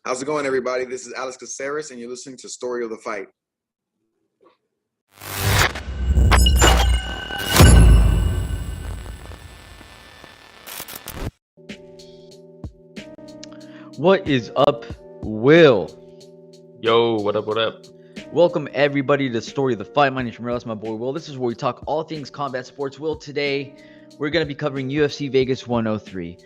How's it going, everybody? This is Alex Caceres, and you're listening to Story of the Fight. What is up, Will? Yo, what up, what up? Welcome, everybody, to the Story of the Fight. My name is Ramazan, that's my boy Will. This is where we talk all things combat sports. Will, today we're going to be covering UFC Vegas 103.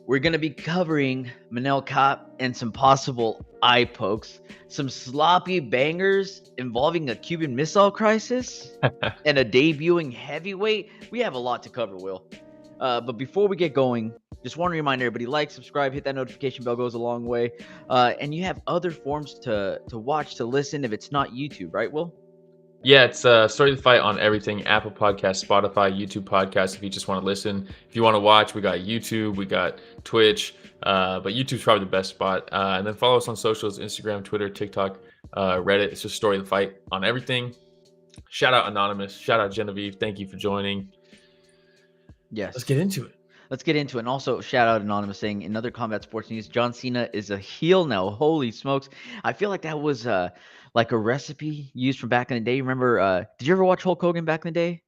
We're going to be covering Manel Kape and some possible eye pokes, some sloppy bangers involving a Cuban Missile Crisis, and a debuting heavyweight. We have a lot to cover, Will. But before we get going, just want to remind everybody, like, subscribe, hit that notification bell, goes a long way. And you have other forms to watch, to listen if it's not YouTube, right, Will? Yeah, it's Story of the Fight on everything. Apple Podcasts, Spotify, YouTube Podcasts if you just want to listen. If you want to watch, we got YouTube, we got Twitch, but YouTube's probably the best spot. And then follow us on socials, Instagram, Twitter, TikTok, Reddit. It's just Story of the Fight on everything. Shout out Anonymous. Shout out Genevieve. Thank you for joining. Yes. Let's get into it. Let's get into it. And also, shout out Anonymous saying, in other combat sports news, John Cena is a heel now. Holy smokes. I feel like that was like a recipe used from back in the day. Remember, did you ever watch Hulk Hogan back in the day?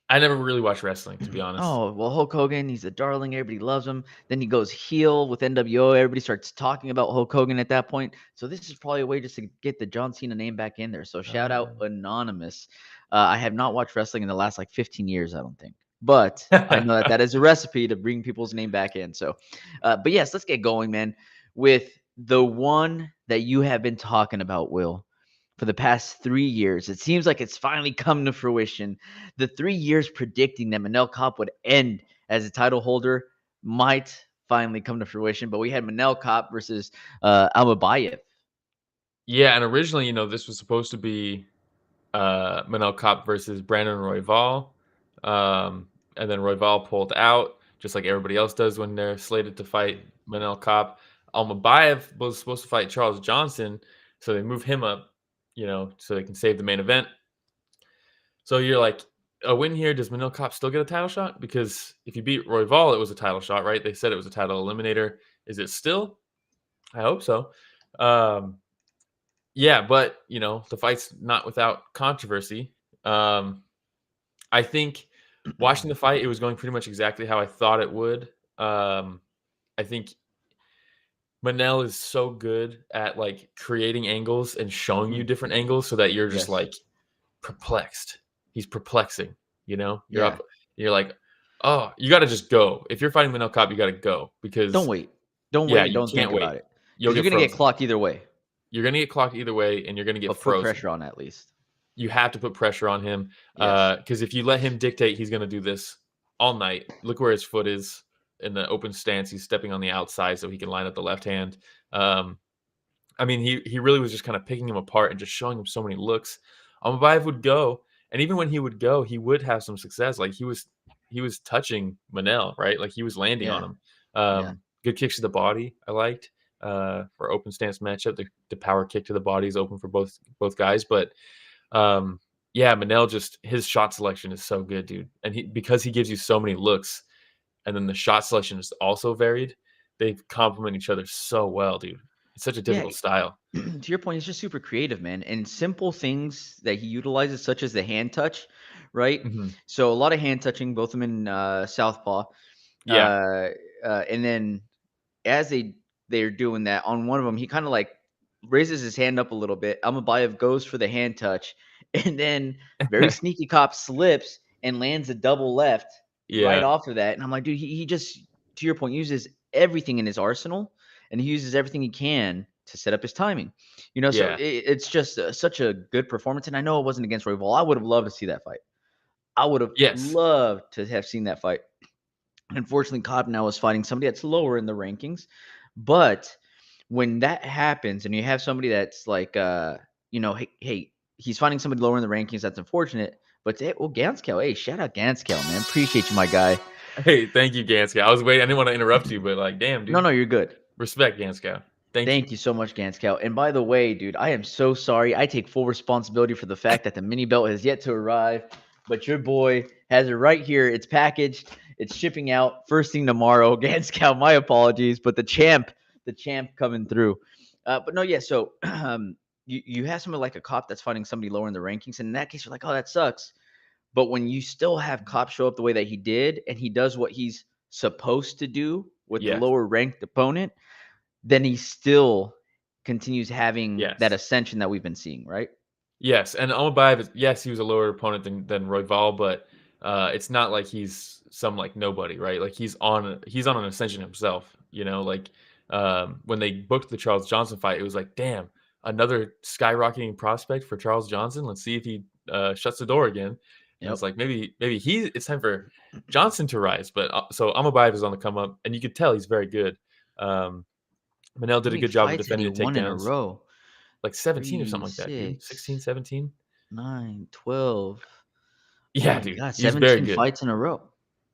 I never really watched wrestling, to be honest. Oh, well, Hulk Hogan, he's a darling. Everybody loves him. Then he goes heel with NWO. Everybody starts talking about Hulk Hogan at that point. So this is probably a way just to get the John Cena name back in there. So shout out Anonymous. I have not watched wrestling in the last 15 years, I don't think. But I know that is a recipe to bring people's name back in. So, but yes, let's get going, man, with the one that you have been talking about, Will, for the past 3 years. It seems like it's finally come to fruition. The 3 years predicting that Manel Kape would end as a title holder might finally come to fruition. But we had Manel Kape versus Almabayev. Yeah, and originally, this was supposed to be Manel Kape versus Brandon Royval. And then Royval pulled out, just like everybody else does when they're slated to fight Manel Kape. Almabayev was supposed to fight Charles Johnson, so they move him up, so they can save the main event. So you're like, a win here, does Manel Kape still get a title shot? Because if you beat Royval, it was a title shot, right? They said it was a title eliminator. Is it still? I hope so. Yeah, but, the fight's not without controversy. I think watching the fight, it was going pretty much exactly how I thought it would. I think Manel is so good at creating angles and showing you different angles so that you're just perplexed. He's perplexing, You're up, you're like, oh, you got to just go. If you're fighting Manel Kape, you got to go because don't wait. Don't think about it. You're going to get clocked either way. You're going to get clocked either way, and you're going to get frozen. Put pressure on at least. You have to put pressure on him because if you let him dictate, he's going to do this all night. Look where his foot is in the open stance. He's stepping on the outside so he can line up the left hand. I mean, he really was just kind of picking him apart and just showing him so many looks. Almabayev would go, and even when he would go, he would have some success. Like he was touching Manel, right? Like he was landing on him. Good kicks to the body, I liked. For open stance matchup, the power kick to the body is open for both guys, but Manel, just his shot selection is so good, dude. And because he gives you so many looks, and then the shot selection is also varied, they complement each other so well, dude. It's such a difficult style. To your point, he's just super creative, man. And simple things that he utilizes, such as the hand touch, right? Mm-hmm. So a lot of hand touching, both of them in southpaw. Yeah. And then as they're doing that, on one of them, he kind of raises his hand up a little bit. Almabayev goes for the hand touch, and then very sneaky Kape slips and lands a double left right off of that. And I'm like, dude, he just, to your point, uses everything in his arsenal, and he uses everything he can to set up his timing. So it's just such a good performance. And I know it wasn't against Royval. I would have loved to see that fight. I would have loved to have seen that fight. Unfortunately, Kape now is fighting somebody that's lower in the rankings. But when that happens and you have somebody that's hey, he's finding somebody lower in the rankings, that's unfortunate. But Ganskel, hey, shout out Ganskel, man. Appreciate you, my guy. Hey, thank you, Ganskel. I was waiting. I didn't want to interrupt you, but damn, dude. No, you're good. Respect, Ganskel. Thank you so much, Ganskel. And by the way, dude, I am so sorry. I take full responsibility for the fact that the mini belt has yet to arrive. But your boy has it right here. It's packaged. It's shipping out first thing tomorrow. Ganskel, my apologies. But the champ coming through. But no, yeah. So you have someone like a cop that's fighting somebody lower in the rankings, and in that case, you're like, oh, that sucks. But when you still have Cop show up the way that he did, and he does what he's supposed to do with the Yes. lower ranked opponent, then he still continues having Yes. that ascension that we've been seeing, right? Yes, and Almabayev, yes, he was a lower opponent than Royval, but it's not like he's some like nobody, right? Like he's on an ascension himself, you know. Like when they booked the Charles Johnson fight, it was like, damn, another skyrocketing prospect for Charles Johnson. Let's see if he shuts the door again. And it's like maybe it's time for Johnson to rise. But so Almabayev is on the come up, and you could tell he's very good. Manel did a good job of defending the takedowns. In a takedowns. row. Like 17 or something like that, dude. 16, 17? 9, 12. Yeah, oh dude. God, He's 17 very good. fights in a row.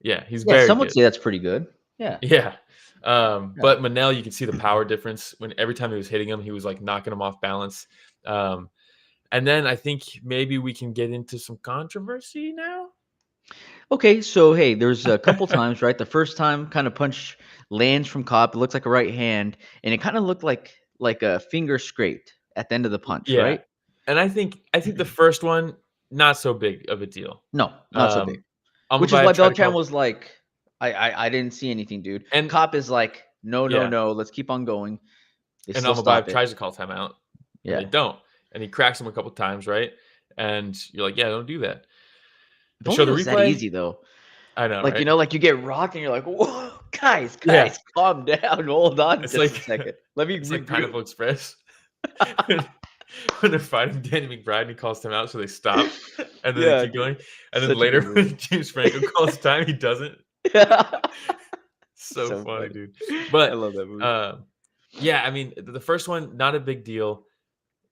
Yeah, he's very some good. would say that's pretty good. Yeah. Yeah. But Manel, you can see the power difference when every time he was hitting him, he was like knocking him off balance. And then I think maybe we can get into some controversy now. Okay, so hey, there's a couple times, right? The first time kind of punch lands from Cop, it looks like a right hand, and it kind of looked like a finger scraped at the end of the punch, right? And I think the first one, not so big of a deal. No, not so big. Almabayev Which is why Beltran was like, I didn't see anything, dude. And Cop is like, no, let's keep on going. And Almabayev tries to call timeout. Yeah. And they don't. And he cracks him a couple times, right? And you're like, yeah, don't do that. They show the replay. That easy though. I know, like right? You know, like you get rocked and you're like, whoa, guys, calm down, hold on just a second. Let me. It's like Pineapple Express. When they're fighting Danny McBride and he calls time out, so they stop and then they keep going. And then later when James Franco calls time, he doesn't. So funny, dude. But I love that movie. Yeah, I mean, the first one, not a big deal.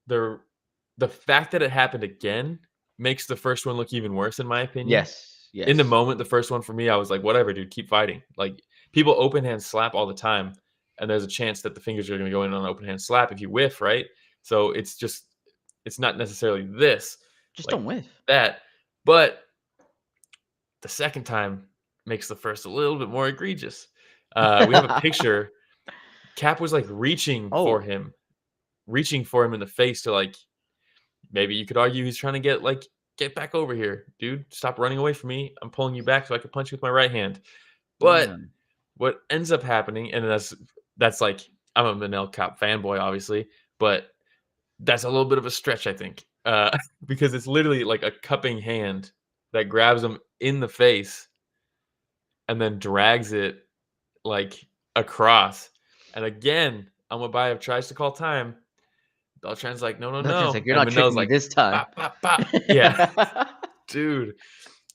The fact that it happened again makes the first one look even worse, in my opinion. Yes. In the moment, the first one for me, I was like, whatever, dude, keep fighting. Like, people open hand slap all the time, and there's a chance that the fingers are going to go in on an open hand slap if you whiff, right? So it's not necessarily this. Just don't whiff. That. But the second time makes the first a little bit more egregious. We have a picture. Cap was like reaching for him in the face to like, maybe you could argue he's trying to get back over here, dude. Stop running away from me. I'm pulling you back so I can punch you with my right hand. But what ends up happening, and that's like, I'm a Manel Kape fanboy, obviously, but that's a little bit of a stretch, I think, because it's literally like a cupping hand that grabs him in the face and then drags it like across. And again, Almabayev tries to call time. Beltran's like, no. Like, you're not tricking me this time. Bop, bop. Yeah, dude.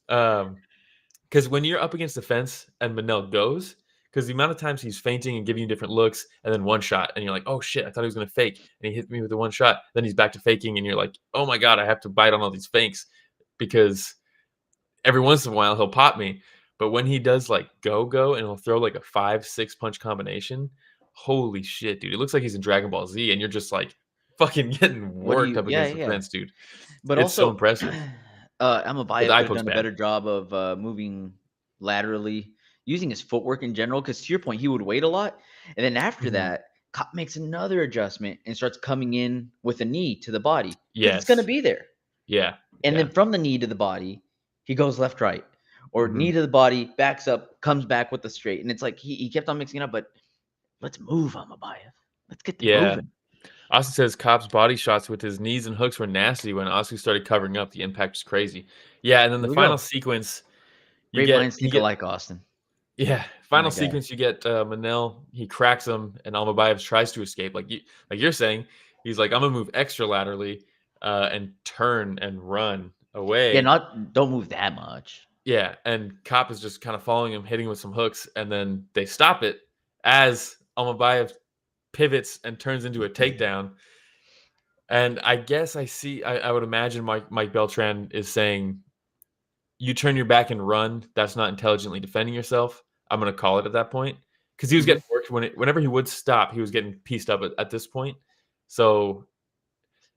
Because when you're up against the fence and Manel goes, because the amount of times he's feinting and giving you different looks, and then one shot, and you're like, oh shit, I thought he was gonna fake, and he hit me with the one shot. Then he's back to faking, and you're like, oh my god, I have to bite on all these fakes because every once in a while he'll pop me. But when he does like go, and he'll throw like a 5-6 punch combination, holy shit, dude! It looks like he's in Dragon Ball Z, and you're just like fucking getting worked up against the fence, dude. But it's also so impressive. Almabayev could have done a better job of moving laterally, using his footwork in general. Because to your point, he would wait a lot, and then after that, Cop makes another adjustment and starts coming in with a knee to the body. Yes, it's going to be there. Yeah, and then from the knee to the body, he goes left, right, or knee to the body, backs up, comes back with the straight, and it's like he kept on mixing it up. But let's move, Almabayev. Let's get moving. Austen says Kape's body shots with his knees and hooks were nasty when Asu started covering up. The impact was crazy. Yeah, and then the final sequence, great minds think alike, Austen. Yeah, final sequence, you get Manel. He cracks him, and Almabayev tries to escape. Like you're saying, he's like, I'm gonna move extra laterally and turn and run away. Yeah, don't move that much. Yeah, and Kape is just kind of following him, hitting with some hooks, and then they stop it as Almabayev pivots and turns into a takedown. And I guess I would imagine Mike Beltran is saying, you turn your back and run, that's not intelligently defending yourself. I'm going to call it at that point. Because he was getting worked whenever he would stop, he was getting pieced up at this point. So,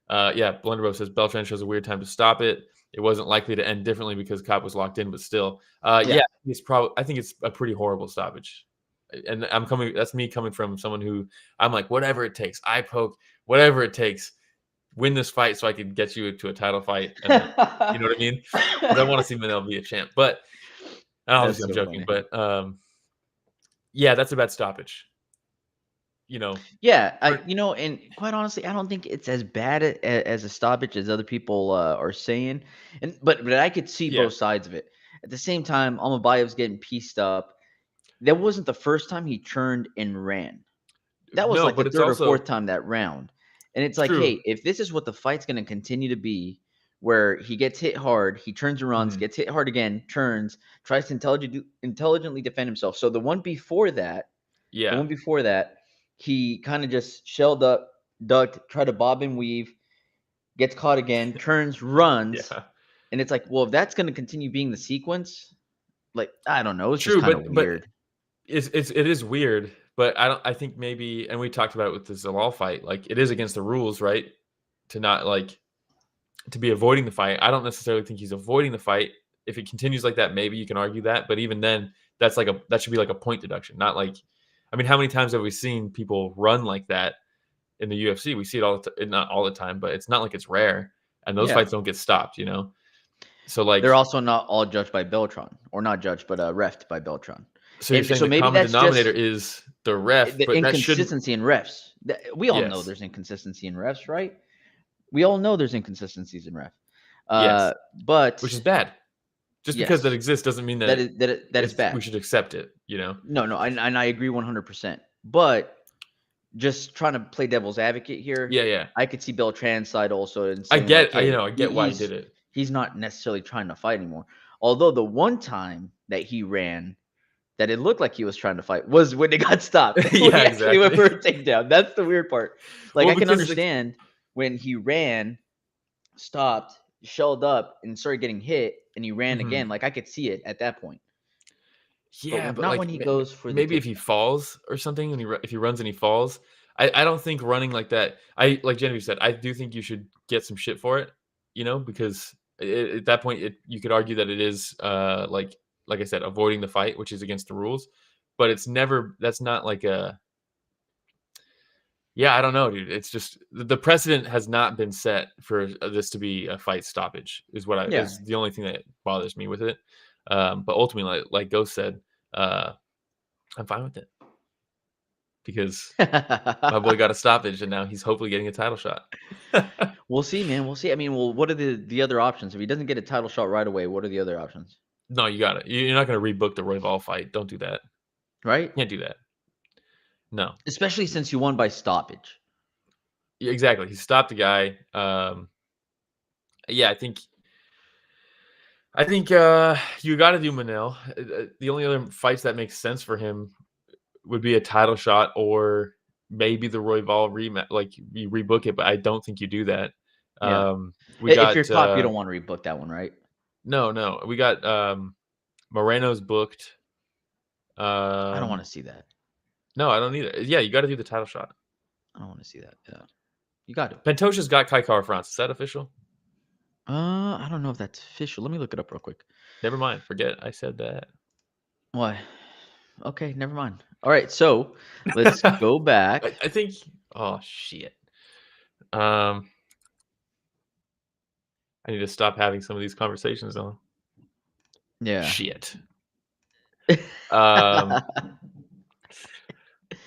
Blunderbo says Beltran shows a weird time to stop it. It wasn't likely to end differently because Kape was locked in, but still. I think it's a pretty horrible stoppage. and that's me coming from someone who I'm like, whatever it takes, I poke, whatever it takes, win this fight so I can get you to a title fight. And you know what I mean? Because I want to see Manel be a champ. But obviously I'm joking. Funny. But yeah, that's a bad stoppage. Yeah, and quite honestly, I don't think it's as bad as a stoppage as other people are saying. But I could see both sides of it. At the same time, Almabayev's getting pieced up. That wasn't the first time he turned and ran. That was like the third or fourth time that round. And it's like, hey, if this is what the fight's going to continue to be, where he gets hit hard, he turns and runs, gets hit hard again, turns, tries to intelligently defend himself. So the one before that, he kind of just shelled up, ducked, tried to bob and weave, gets caught again, turns, runs. And it's like, well, if that's going to continue being the sequence, like, I don't know. It's just kind of weird. It is weird, but I think maybe, and we talked about it with the Zalal fight, like it is against the rules, right? To not to be avoiding the fight. I don't necessarily think he's avoiding the fight. If it continues like that, maybe you can argue that. But even then, that should be like a point deduction, not like, I mean, how many times have we seen people run like that in the UFC? We see it not all the time, but it's not like it's rare, and those fights don't get stopped, So like they're also not all judged by Beltran, or not judged, but refed by Beltran. So you're saying the common denominator is the ref, the inconsistency in refs. We all know there's inconsistency in refs, right? We all know there's inconsistencies in refs. But which is bad. Just because that exists doesn't mean that it's bad. We should accept it, No, and I agree 100%. But just trying to play devil's advocate here. Yeah. I could see Beltran's side also. And I get why he did it. He's not necessarily trying to fight anymore. Although the one time that he ran, that it looked like he was trying to fight, was when it got stopped. Exactly. He went for a takedown. That's the weird part. Like, I can understand when he ran, stopped, shelled up, and started getting hit, and he ran again. Like, I could see it at that point. Yeah, but not when he goes for maybe if he falls or something, if he runs and he falls. I don't think running like that. Like Genevieve said, I do think you should get some shit for it, because at that point you could argue that it is like I said, avoiding the fight, which is against the rules, but that's not like I don't know, dude. It's just the precedent has not been set for this to be a fight stoppage is is the only thing that bothers me with it. But ultimately, like Ghost said, I'm fine with it because my boy got a stoppage and now he's hopefully getting a title shot. We'll see, man. We'll see. I mean, what are the other options? If he doesn't get a title shot right away, what are the other options? No, you got it. You're not going to rebook the Royval fight. Don't do that. Right? Can't do that. No. Especially since you won by stoppage. Yeah, exactly. He stopped the guy. I think you got to do Manel. The only other fights that make sense for him would be a title shot or maybe the Royval rematch. Like you rebook it, but I don't think you do that. Yeah. If you're top, you don't want to rebook that one, right? No. We got Moreno's booked. I don't want to see that. No, I don't either. Yeah, you got to do the title shot. I don't want to see that. Yeah, you got to. Pantosha's got Haqparast. Is that official? I don't know if that's official. Let me look it up real quick. Never mind. Forget I said that. Why? Okay, never mind. All right, so let's go back. I think. Oh shit. I need to stop having some of these conversations though. Yeah. Shit.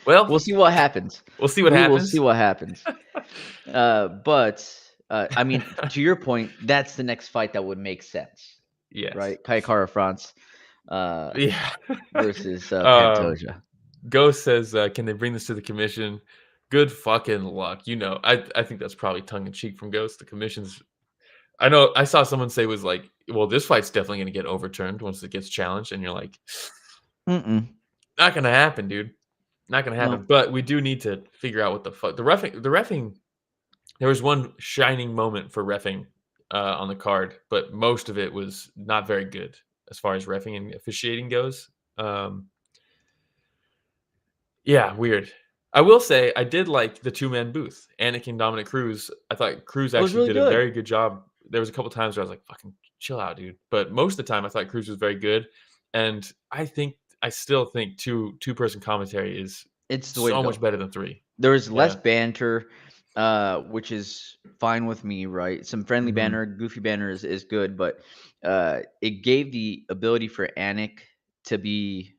Well, we'll see what happens. We'll see what happens. But I mean, to your point, that's the next fight that would make sense. Yes. Right? Haqparast versus Pantoja. Ghost says, can they bring this to the commission? Good fucking luck. I think that's probably tongue in cheek from Ghost. The commission's. I know I saw someone say was like, well, this fight's definitely going to get overturned once it gets challenged. And you're like, not going to happen, dude. Not going to happen. No. But we do need to figure out what the fuck. The reffing, there was one shining moment for reffing on the card, but most of it was not very good as far as reffing and officiating goes. Yeah, weird. I will say I did like the two-man booth. Anakin, Dominic Cruz. I thought Cruz actually did a very good job. There was a couple times where I was like, fucking chill out, dude. But most of the time I thought Cruz was very good. And I think I still think two-person commentary is It's the way to so go. much better than 3. There was less Yeah. banter, which is fine with me, right? Some friendly Mhm. banter, goofy banter is good, but it gave the ability for Anik to be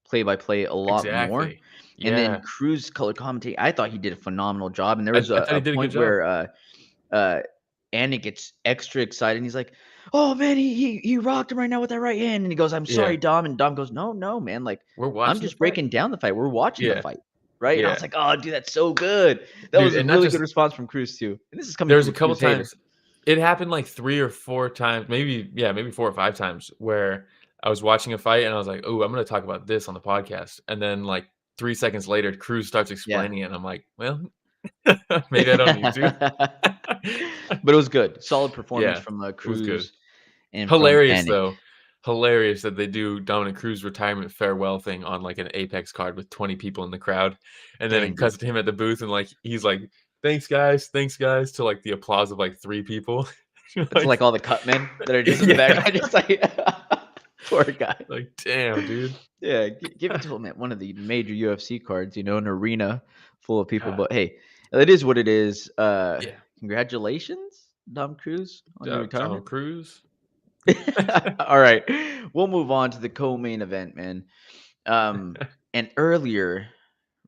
play-by-play a lot more. Exactly. And then Yeah. Cruz color commentating, I thought he did a phenomenal job. And there I was thought he a did a good point job. where Anik gets extra excited. And he's like, "Oh man, he rocked him right now with that right hand." And he goes, "I'm sorry, Yeah. Dom." And Dom goes, "No, man, like We're I'm watching the just fight. breaking down the fight. We're watching the Yeah. fight." Right? And I Yeah. was like, "Oh, dude, that's so good." That Dude, was a and not really just good response from Cruz too. And this is coming there was from a a couple Cruz hater. times it happened like 3 or 4 times, maybe 4 or 5 times where I was watching a fight and I was like, "Oh, I'm gonna talk about this on the podcast." And then like 3 seconds later, Cruz starts Yeah. explaining it, and I'm like, "Well, maybe I don't need to." But it was good. Solid performance Yeah, from it was good. Cruz and from Hilarious Anik. though. Hilarious that they do Dominic Cruz retirement farewell thing on like an Apex card with 20 people in the crowd, and then Dang, it cuts dude. to him at the booth, and like he's like, thanks guys," to like the applause of like 3 people. It's like all the cut men that are just in the Yeah. background, just like poor guy. Like, damn, dude. Yeah, give it to him at one of the major UFC cards, an arena full of people. God. But hey, it is what it is. Yeah. Congratulations, Dom Cruz, on your Tom retirement. Cruise. All right, we'll move on to the co-main event, man. And earlier,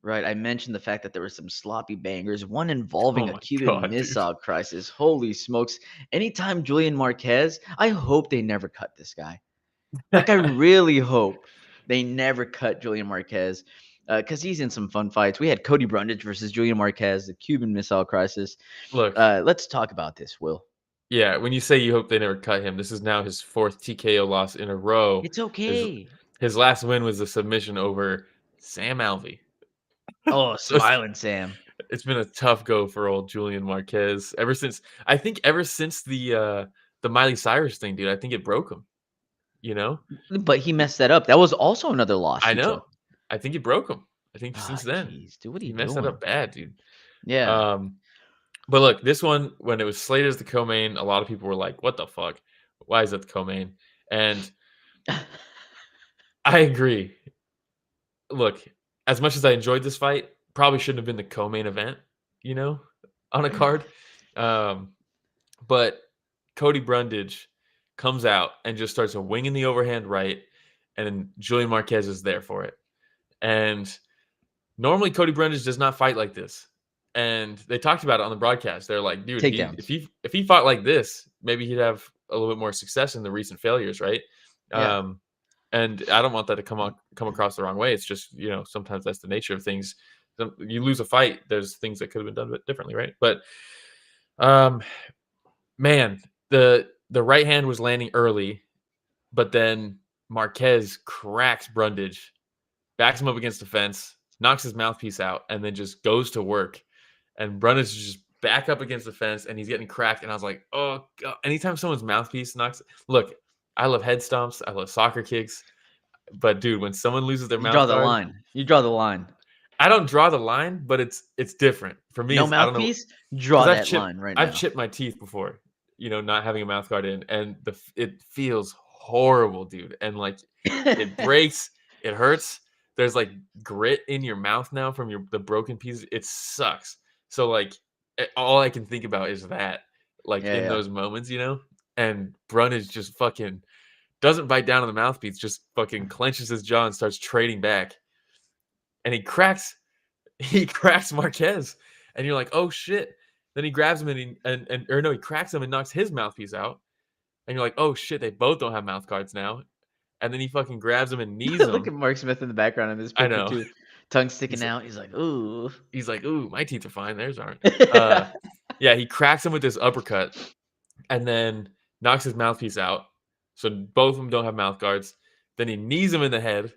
right, I mentioned the fact that there were some sloppy bangers, one involving Oh a my Cuban God, dude. missile crisis. Holy smokes. Anytime Julian Marquez, I hope they never cut this guy. Like, I really hope they never cut Julian Marquez because he's in some fun fights. We had Cody Brundage versus Julian Marquez, the Cuban missile crisis. Look, Let's talk about this, Will. yeah, when you say you hope they never cut him, this is now his 4th TKO loss in a row. It's okay. His last win was a submission over Sam Alvey. Oh, So smiling Sam. it's been a tough go for old Julian Marquez ever since the Miley Cyrus thing, dude. I think it broke him. But he messed that up. That was also another loss I he took. know. I think it broke him. I think Ah, since then jeez, dude, what are he you messed that doing? up bad, dude. Yeah. But look, this one, when it was slated as the co-main, a lot of people were like, "What the fuck? Why is that the co-main?" And I agree. Look, as much as I enjoyed this fight, probably shouldn't have been the co-main event, on a card. But Cody Brundage comes out and just starts a wing in the overhand right, and then Julian Marquez is there for it. And normally Cody Brundage does not fight like this. And they talked about it on the broadcast. They're like, dude, Takedowns. if he fought like this, maybe he'd have a little bit more success in the recent failures, right? Yeah. And I don't want that to come across the wrong way. It's just, sometimes that's the nature of things. You lose a fight, there's things that could have been done a bit differently, right? But man, the right hand was landing early, but then Marquez cracks Brundage, backs him up against the fence, knocks his mouthpiece out, and then just goes to work. And Brundage is just back up against the fence, and he's getting cracked. And I was like, oh, God. Anytime someone's mouthpiece knocks... Look, I love head stomps. I love soccer kicks. But, dude, when someone loses their You mouth draw the guard... line. You draw the line. I don't draw the line, but it's different. For me, No I don't know. mouthpiece? Draw 'Cause that line right now. I've chipped my teeth before, not having a mouth guard in, and it feels horrible, dude. And like it breaks, it hurts. There's like grit in your mouth now from the broken pieces. It sucks. So like all I can think about is that, like in Yeah. those moments, And Brundage just fucking doesn't bite down on the mouthpiece, just fucking clenches his jaw and starts trading back, and he cracks Marquez, and you're like, oh shit. Then he grabs him he cracks him and knocks his mouthpiece out. And you're like, oh shit, they both don't have mouth guards now. And then he fucking grabs him and knees him. Look at Mark Smith in the background in this I picture know. too. Tongue sticking out. He's like, ooh. He's like, ooh, my teeth are fine. Theirs aren't. Yeah, he cracks him with this uppercut and then knocks his mouthpiece out. So both of them don't have mouth guards. Then he knees him in the head.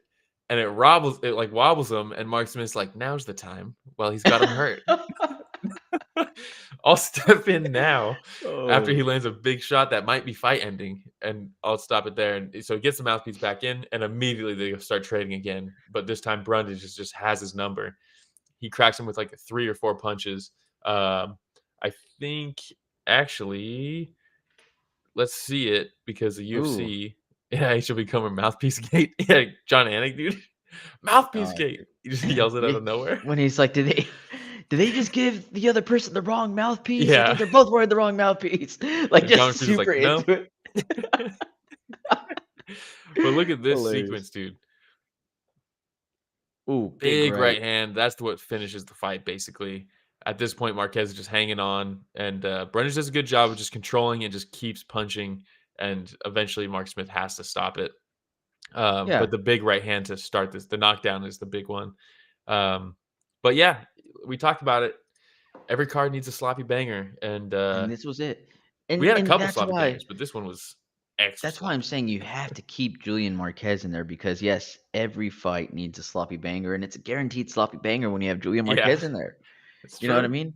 And it wobbles him, and Mark Smith's like, now's the time. Well, he's got him hurt. I'll step in now after he lands a big shot that might be fight ending, and I'll stop it there. And so he gets the mouthpiece back in, and immediately they start trading again. But this time Brundage just has his number. He cracks him with like 3 or 4 punches. I think actually, let's see it because the UFC Yeah, he should become a mouthpiece gate. Yeah, John Anik, dude. Mouthpiece gate. Dude. He just yells it out Yeah, of nowhere. when he's like, did they just give the other person the wrong mouthpiece? I Yeah. think they're both wearing the wrong mouthpiece. Like, And John just Cruz is like, super no. into it. But look at this Hilarious. sequence, dude. Ooh, Big right hand. That's what finishes the fight, basically. At this point, Marquez is just hanging on, and Brundage does a good job of just controlling and just keeps punching, and eventually Mark Smith has to stop it. Yeah. But the big right hand to start this, the knockdown is the big one. But yeah, we talked about it. Every card needs a sloppy banger, and this was it. we had a And couple that's sloppy why bangers, but this one was extra that's why I'm sloppy. saying you have to keep Julian Marquez in there because yes, every fight needs a sloppy banger, and it's a guaranteed sloppy banger when you have Julian Yeah, Marquez in there. it's You know what I true. mean?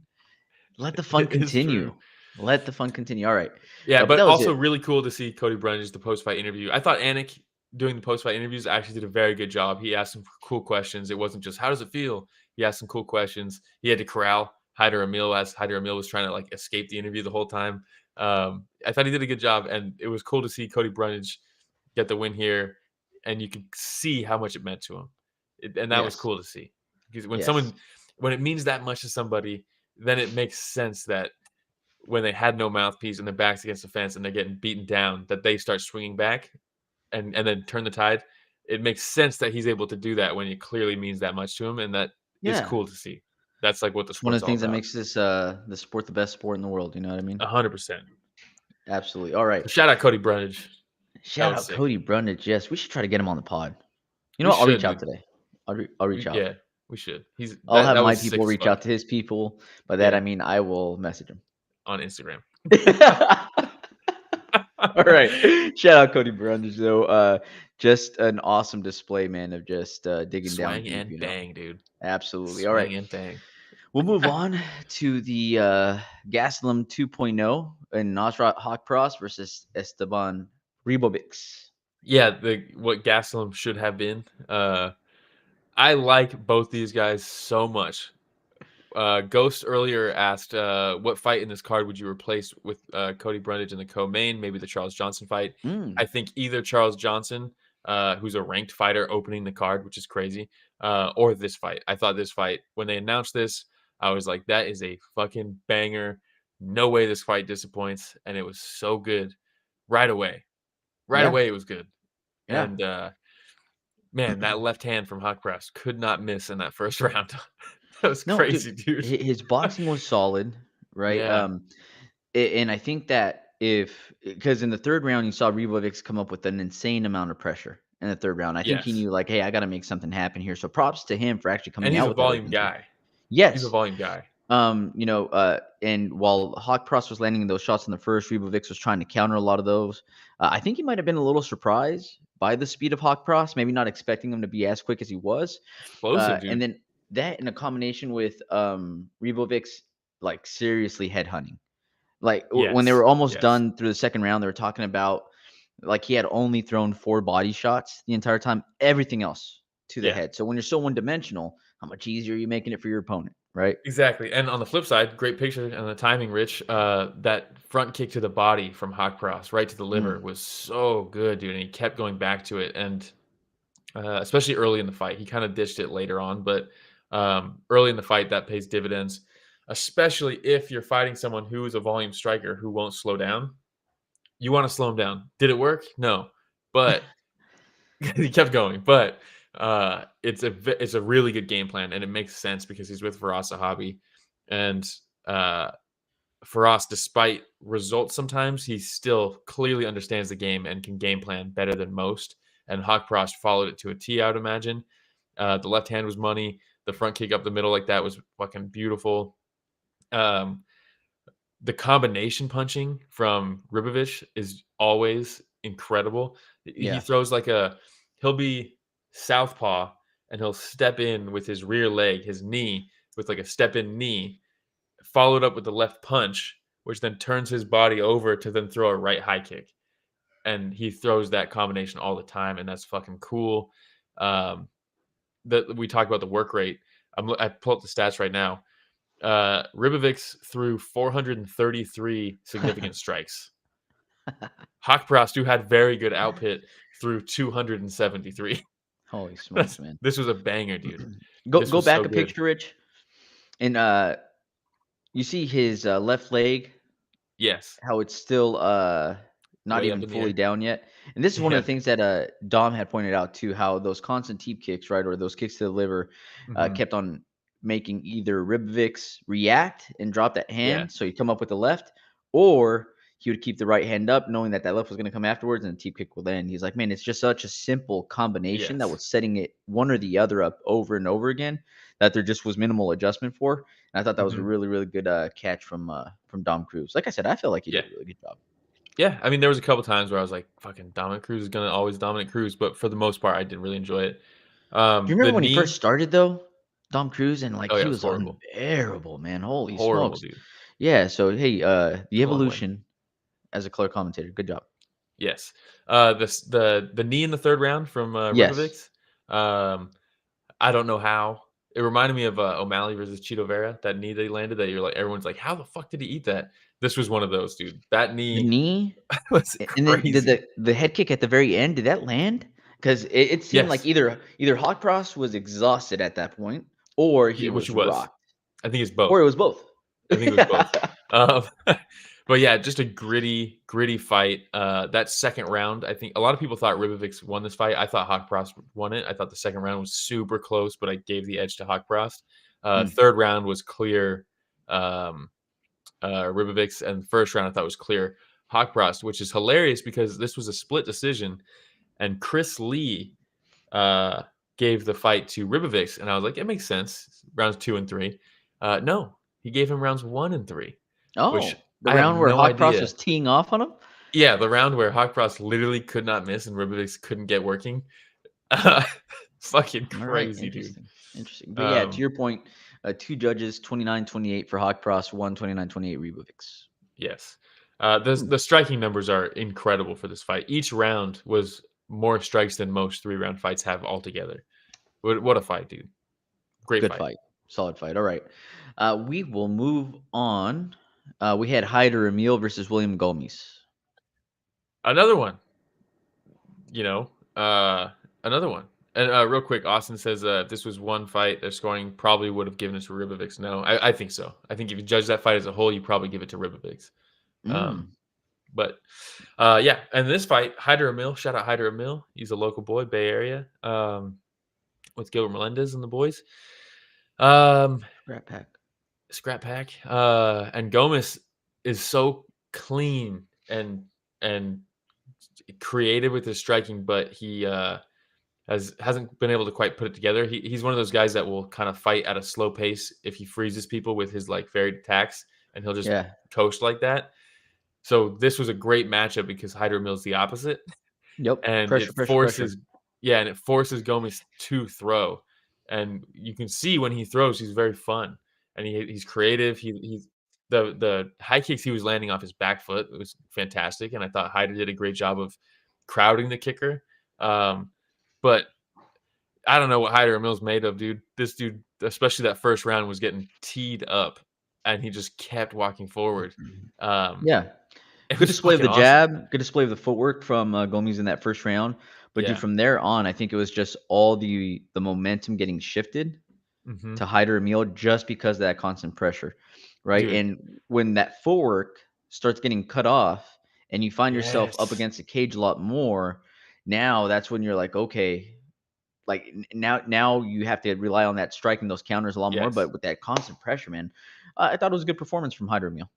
Let the fun It is continue. true. Let the fun continue. All right. Yeah, No, but but that was also it. really cool to see Cody Brundage, the post-fight interview. I thought Anik doing the post-fight interviews actually did a very good job. He asked some cool questions. It wasn't just, how does it feel? He asked some cool questions. He had to corral Hyder Amil as Hyder Amil was trying to like escape the interview the whole time. I thought he did a good job, and it was cool to see Cody Brundage get the win here, and you could see how much it meant to him. And that was Yes. cool to see. Because Yes. when it means that much to somebody, then it makes sense that when they had no mouthpiece and their backs against the fence and they're getting beaten down, that they start swinging back and then turn the tide. It makes sense that he's able to do that when it clearly means that much to him, and that is Yeah. cool to see. That's like what the It's one of sport's the all things that about. makes this the sport the best sport in the world. You know what I mean? 100%. Absolutely. All right. So shout out Cody Brundage. That Shout was out sick. Cody Brundage. Yes, we should try to get him on the pod. You know We what? I'll should, reach out dude. today. I'll reach out. Yeah, we should. I'll have That my was sick people as reach fuck out to his people. By that Yeah. I mean I will message him. on Instagram. All right. Shout out Cody Brundage though. Just an awesome display, man, of just digging down Swang deep, and you know. bang, dude. Absolutely. All right. Swang and bang. We'll move on to the Gastelum 2.0 and Nasrat Haqparast versus Esteban Ribovics. Yeah, what Gastelum should have been. I like both these guys so much. Ghost earlier asked, what fight in this card would you replace with Cody Brundage in the co-main? Maybe the Charles Johnson fight. I think either Charles Johnson, who's a ranked fighter opening the card, which is crazy, or this fight. I thought this fight, when they announced this, I was like, that is a fucking banger. No way this fight disappoints. And it was so good right away. Right Yeah. away, it was good. Yeah. And man, that left hand from Haqparast could not miss in that first round. That was No, crazy, dude. dude. His boxing was solid, right? Yeah. And I think that because in the third round you saw Ribovics come up with an insane amount of pressure in the third round. I think he Yes. knew like, hey, I got to make something happen here. So props to him for actually And coming he's out a with that volume urgency. guy. Yes. He's a volume guy. And while Haqparast was landing those shots in the first, Ribovics was trying to counter a lot of those. I think he might have been a little surprised by the speed of Haqparast, maybe not expecting him to be as quick as he was. Explosive, dude. And then that in a combination with Ribovics like seriously headhunting. Like when they were almost done through the second round, they were talking about like he had only thrown 4 body shots the entire time, everything else to the head. So when you're so one-dimensional, how much easier are you making it for your opponent, right? Exactly. And on the flip side, great picture and the timing, Rich. That front kick to the body from Haqparast, right to the liver, was so good, dude. And he kept going back to it. And especially early in the fight, he kind of ditched it later on. But early in the fight, that pays dividends, especially if you're fighting someone who is a volume striker who won't slow down. You want to slow him down. Did it work? No. But he kept going. But it's a really good game plan, and it makes sense because he's with Firas Zahabi, and Firas, despite results sometimes, he still clearly understands the game and can game plan better than most. And Haqparast followed it to a T, I would imagine. The left hand was money. The front kick up the middle like that was fucking beautiful. The combination punching from Ribovics is always incredible. He throws he'll be southpaw and he'll step in with his rear leg, his knee, with like a step in knee, followed up with the left punch, which then turns his body over to then throw a right high kick. And he throws that combination all the time, and that's fucking cool. We talk about the work rate. I pull up the stats right now. Ribovics threw 433 significant strikes. Haqparast, who had very good output, threw 273. Holy smokes, man. This was a banger, dude. Go This go was back so a good. picture, Rich, and you see his left leg, Yes. how it's still not Way up even in the fully air. down yet. And this is one of Yeah. the things that Dom had pointed out too, how those constant teep kicks, right, or those kicks to the liver, Mhm. kept on making either Ribovics react and drop that hand, so he'd come up with the left, or he would keep the right hand up, knowing that that left was going to come afterwards, and the teep kick will end. He's like, man, it's just such a simple combination that Yes. was setting it one or the other up over and over again, that there just was minimal adjustment for. And I thought that was a Mhm. really, really good catch from Dom Cruz. Like I said, I feel like he Yeah. did a really good job. Yeah, I mean, there was a couple times where I was like, "Fucking Dominic Cruz is gonna always dominate Cruz," but for the most part, I did really enjoy it. Do you The remember when he knee, first started though, Dom Cruz, and like oh yeah, he it was was horrible, unbearable, man. Holy horrible, smokes. dude. Yeah, so hey, the Come on, Wayne. evolution as a color commentator. Good job. Yes, the knee in the third round from Yes. Ribovics. Um, I don't know how. It reminded me of O'Malley versus Cheeto Vera. That knee they landed. That you're like, everyone's like, "How the fuck did he eat that?" This was one of those, dude. That The knee knee, was and then did crazy. the head kick at the very end, did that land? Because it seemed like Yes, either Haqparast was exhausted at that point, or he yeah, which was it was. rocked, I think it's both. or it was both. I think it was both. Um, but yeah, just a gritty fight. That second round, I think a lot of people thought Ribovics won this fight. I thought Haqparast won it. I thought the second round was super close, but I gave the edge to Haqparast. Mm. Third round was clear um, Ribovics, and first round I thought was clear Haqparast, which is hilarious because this was a split decision, and Chris Lee uh, gave the fight to Ribovics, and I was like, it makes sense. Rounds 2 and 3. No, he gave him rounds 1 and 3, which Oh, the I have round where no Haqparast idea. was teeing off on him. Yeah, the round where Haqparast literally could not miss and Ribovics couldn't get working. Fucking All right, crazy, dude. interesting. But yeah, to Um, your point, two judges, 29-28 for Haqparast, 29-28 Ribovics. yes. The striking numbers are incredible for this fight. Each round was more strikes than most 3-round fights have altogether. What a fight, dude. Great Good fight. fight. Solid fight. All right. We will move on. We had Hyder Amil versus William Gomis. Another one. You know, another one. And real quick, Austen says if this was one fight, their scoring probably would have given it to Ribovics. No, I think so. I think if you judge that fight as a whole, you probably give it to Ribovics. Mm. But yeah, and this fight, Hyder Amil, shout out Hyder Amil. He's a local boy, Bay Area, with Gilbert Melendez and the boys. Rat Pack. Scrap Pack. And Gomis is so clean and creative with his striking, but he hasn't been able to quite put it together. He's one of those guys that will kind of fight at a slow pace if he freezes people with his like varied attacks, and he'll just Yeah. coast like that. So this was a great matchup because Hyder Mill's the opposite, Yep. and Pressure, it pressure, forces pressure. and it forces Gomis to throw, and you can see when he throws, he's very fun and he's creative. He's the high kicks he was landing off his back foot was fantastic, and I thought Hyder did a great job of crowding the kicker. But I don't know what Hyder Mill's made of, dude. This dude, especially that first round, was getting teed up, and he just kept walking forward. Yeah. It Good was display of fucking the awesome. jab. Good display of the footwork from Gomis in that first round. But dude, Yeah. from there on, I think it was just all the momentum getting shifted Hmm. to Hyder Amil just because of that constant pressure, right? Dude. And when that footwork starts getting cut off and you find yourself up Yes. against the cage a lot more, now that's when you're like, okay, like now you have to rely on that striking those counters a lot more. Yes. But with that constant pressure, man, I thought it was a good performance from Hyder Amil.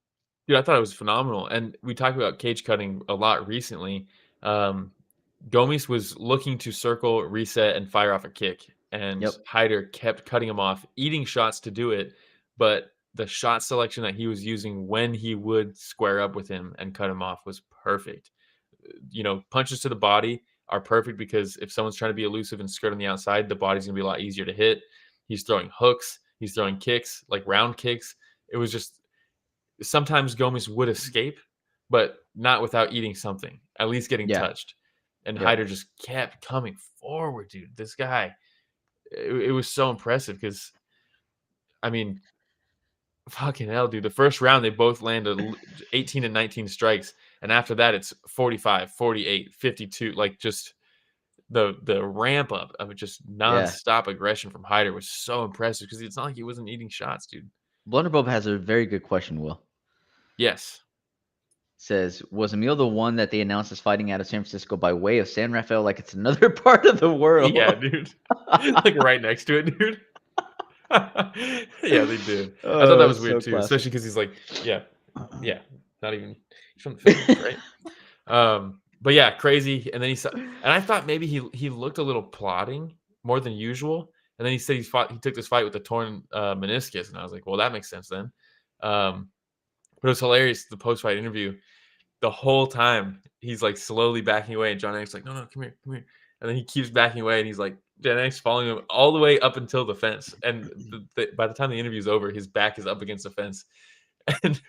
Dude, I thought it was phenomenal. And we talked about cage cutting a lot recently. Um, Gomis was looking to circle, reset, and fire off a kick. And Yep. Hyder kept cutting him off, eating shots to do it. But the shot selection that he was using when he would square up with him and cut him off was perfect. Punches to the body are perfect because if someone's trying to be elusive and skirt on the outside, the body's going to be a lot easier to hit. He's throwing hooks. He's throwing kicks, like round kicks. It was just sometimes Gomis would escape, but not without eating something, at least getting Yeah. touched. And Yep. Hyder just kept coming forward, dude. This guy, it was so impressive because, I mean, fucking hell, dude. The first round, they both landed 18 and 19 strikes. And after that, it's 45, 48, 52. Like just the ramp up of just nonstop aggression from Hyder was so impressive because it's not like he wasn't eating shots, dude. Blunderbob has a very good question, Will. Yes. Says, was Amil the one that they announced as fighting out of San Francisco by way of San Rafael like it's another part of the world? Yeah, dude. Like right next to it, dude. Yeah, they did. I thought that was weird so too, classic. especially because he's like, yeah, not even he's from the Philippines, right? But yeah, crazy. And then he saw, and I thought maybe he looked a little plotting more than usual. And then he said he took this fight with a torn meniscus, and I was like, well, that makes sense then. But it was hilarious. The post fight interview, the whole time he's like slowly backing away, and John Anik's like, no, come here, and then he keeps backing away, and he's like, John Anik's following him all the way up until the fence, and by the time the interview's over, his back is up against the fence, and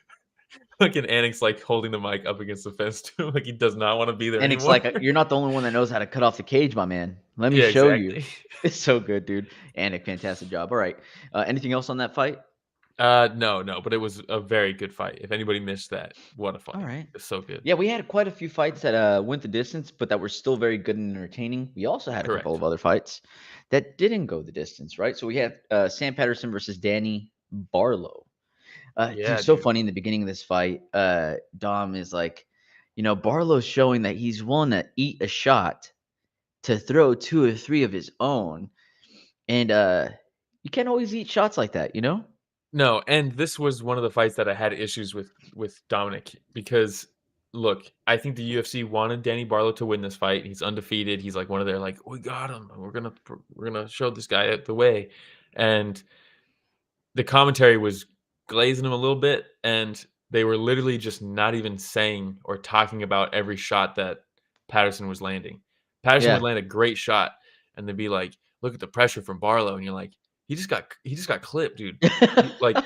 fucking Anik's like holding the mic up against the fence too, like he does not want to be there Anik's anymore. like, you're not the only one that knows how to cut off the cage, my man. Let me Yeah, show exactly. you. It's so good, dude. Anik, fantastic job. All right. Anything else on that fight? No, but it was a very good fight. If anybody missed that, what a fight. All right. It's so good. Yeah, we had quite a few fights that went the distance, but that were still very good and entertaining. We also had a couple of other fights that didn't go the distance, right? So we had Sam Patterson versus Danny Barlow. Yeah, so dude. funny in the beginning of this fight. Dom is like, Barlow's showing that he's willing to eat a shot to throw 2 or 3 of his own. And you can't always eat shots like that, No, and this was one of the fights that I had issues with Dominic because look, I think the UFC wanted Danny Barlow to win this fight. He's undefeated. He's like one of their like, we got him. We're gonna show this guy the way, and the commentary was glazing him a little bit, and they were literally just not even saying or talking about every shot that Patterson was landing. Patterson would land a great shot, and they'd be like, "Look at the pressure from Barlow," and you're like, "He just got clipped, dude." Like,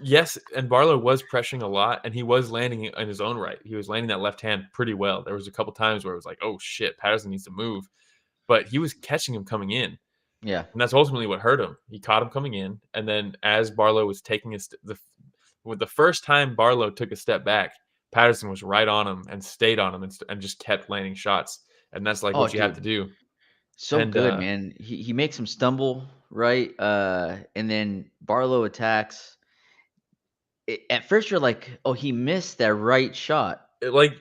yes, and Barlow was pressuring a lot, and he was landing in his own right. He was landing that left hand pretty well. There was a couple times where it was like, "Oh shit, Patterson needs to move," but he was catching him coming in. Yeah. And that's ultimately what hurt him. He caught him coming in, and then as Barlow was taking with the first time Barlow took a step back, Patterson was right on him and stayed on him and just kept landing shots. And that's like what you have to do. So good, man. He makes him stumble, right? And then Barlow attacks. At first, you're like, oh, he missed that right shot. It like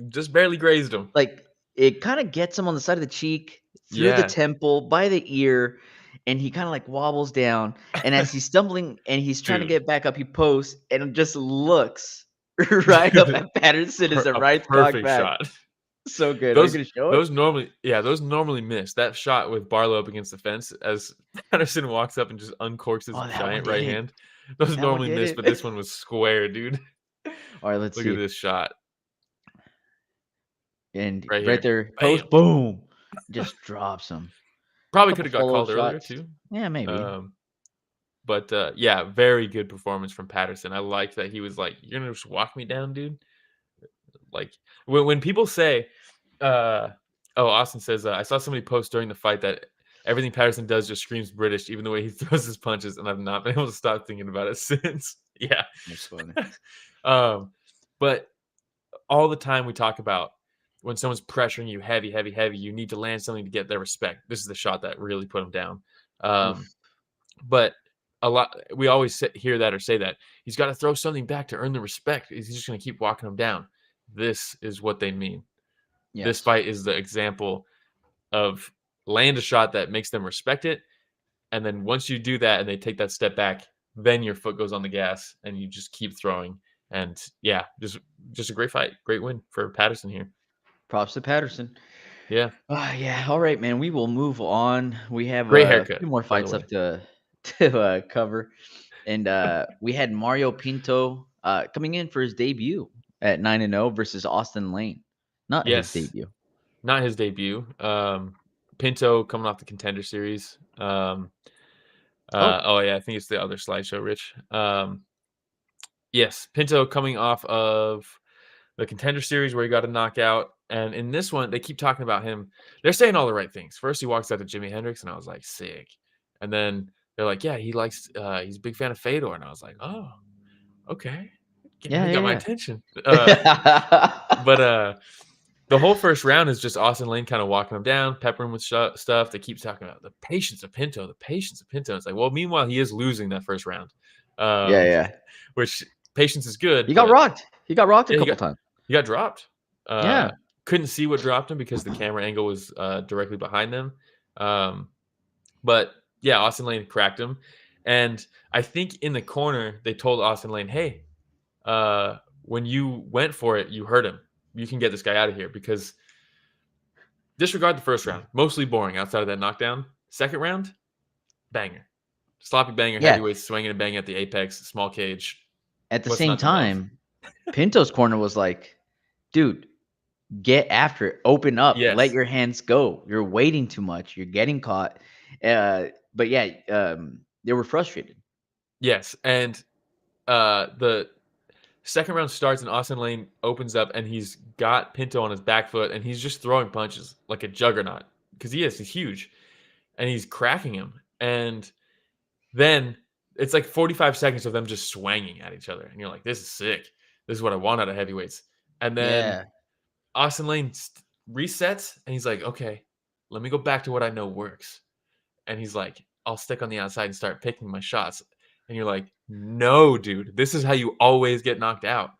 just barely grazed him. Like it kind of gets him on the side of the cheek, through the temple, by the ear, and he kind of like wobbles down. And as he's stumbling and he's trying to get back up, he posts and just looks right up at Patterson as a right perfect shot. So good. Those normally miss. That shot with Barlow up against the fence as Patterson walks up and just uncorks his giant right hand. Those normally miss, but this one was square, dude. All right, let's see. Look at this shot. And right there, post, boom, just drops him. Probably could have got called earlier too. Yeah, maybe. But yeah, very good performance from Patterson. I like that he was like, "You're gonna just walk me down, dude." Like when people say, Austen says, I saw somebody post during the fight that everything Patterson does just screams British, even the way he throws his punches, and I've not been able to stop thinking about it since. Yeah, that's funny. But all the time we talk about when someone's pressuring you heavy, you need to land something to get their respect. This is the shot that really put him down. But we always hear that or say that he's got to throw something back to earn the respect. He's just going to keep walking him down. This is what they mean. Yes. This fight is the example of land a shot that makes them respect it. And then once you do that and they take that step back, then your foot goes on the gas and you just keep throwing. And yeah, just a great fight. Great win for Patterson here. Props to Patterson. Yeah. Yeah. All right, man. We will move on. We have great haircut, a few more fights up to cover. And we had Mario Pinto coming in for his debut at 9-0 versus Austen Lane. His debut. Not his debut. Pinto coming off the Contender Series. Yeah, I think it's the other slideshow, Rich. Yes, Pinto coming off of the Contender Series where he got a knockout. And in this one, they keep talking about him. They're saying all the right things. First, he walks out to Jimi Hendrix, and I was like, sick. And then they're like, yeah, he's a big fan of Fedor. And I was like, oh, okay. he got my attention. But the whole first round is just Austen Lane kind of walking him down, peppering with stuff. They keep talking about the patience of Pinto, the patience of Pinto. It's like, well, meanwhile, he is losing that first round. Which patience is good. He got rocked. He got rocked a couple times. He got dropped. Couldn't see what dropped him because the camera angle was directly behind them. But yeah, Austen Lane cracked him. And I think in the corner, they told Austen Lane, hey, when you went for it, you hurt him. You can get this guy out of here because disregard the first round. Mostly boring outside of that knockdown. Second round, banger. Sloppy banger, heavyweight swinging and banging at the apex, small cage. At the same time, Pinto's corner was like, dude, get after it. Open up. Yes. Let your hands go. You're waiting too much. You're getting caught. But yeah, they were frustrated. Yes. And the second round starts and Austen Lane opens up and he's got Pinto on his back foot and he's just throwing punches like a juggernaut because he's huge and he's cracking him. And then it's like 45 seconds of them just swanging at each other. And you're like, this is sick. This is what I want out of heavyweights. And then Austen Lane resets and he's like, okay, let me go back to what I know works. And he's like, I'll stick on the outside and start picking my shots. And you're like, no, dude, this is how you always get knocked out.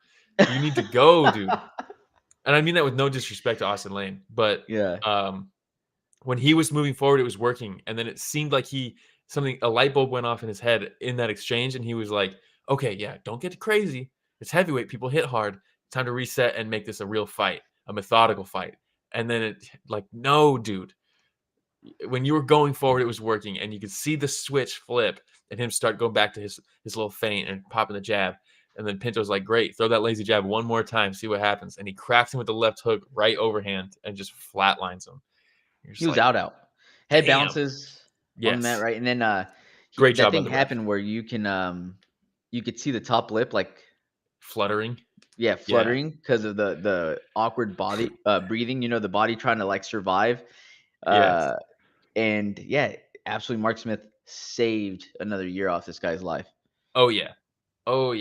You need to go, dude. And I mean that with no disrespect to Austen Lane, but when he was moving forward, it was working. And then it seemed like a light bulb went off in his head in that exchange. And he was like, okay, yeah, don't get crazy. It's heavyweight. People hit hard. It's time to reset and make this a real fight, a methodical fight. And then no, dude. When you were going forward, it was working. And you could see the switch flip and him start going back to his little feint and popping the jab. And then Pinto's like, great, throw that lazy jab one more time, see what happens. And he cracks him with the left hook right overhand and just flatlines him. He was out. Head bounces on that, right? And then great job. That thing happened where you can you could see the top lip like fluttering. Yeah, fluttering because of the awkward body breathing, the body trying to like survive. And yeah, absolutely Mark Smith saved another year off this guy's life. Oh yeah. Look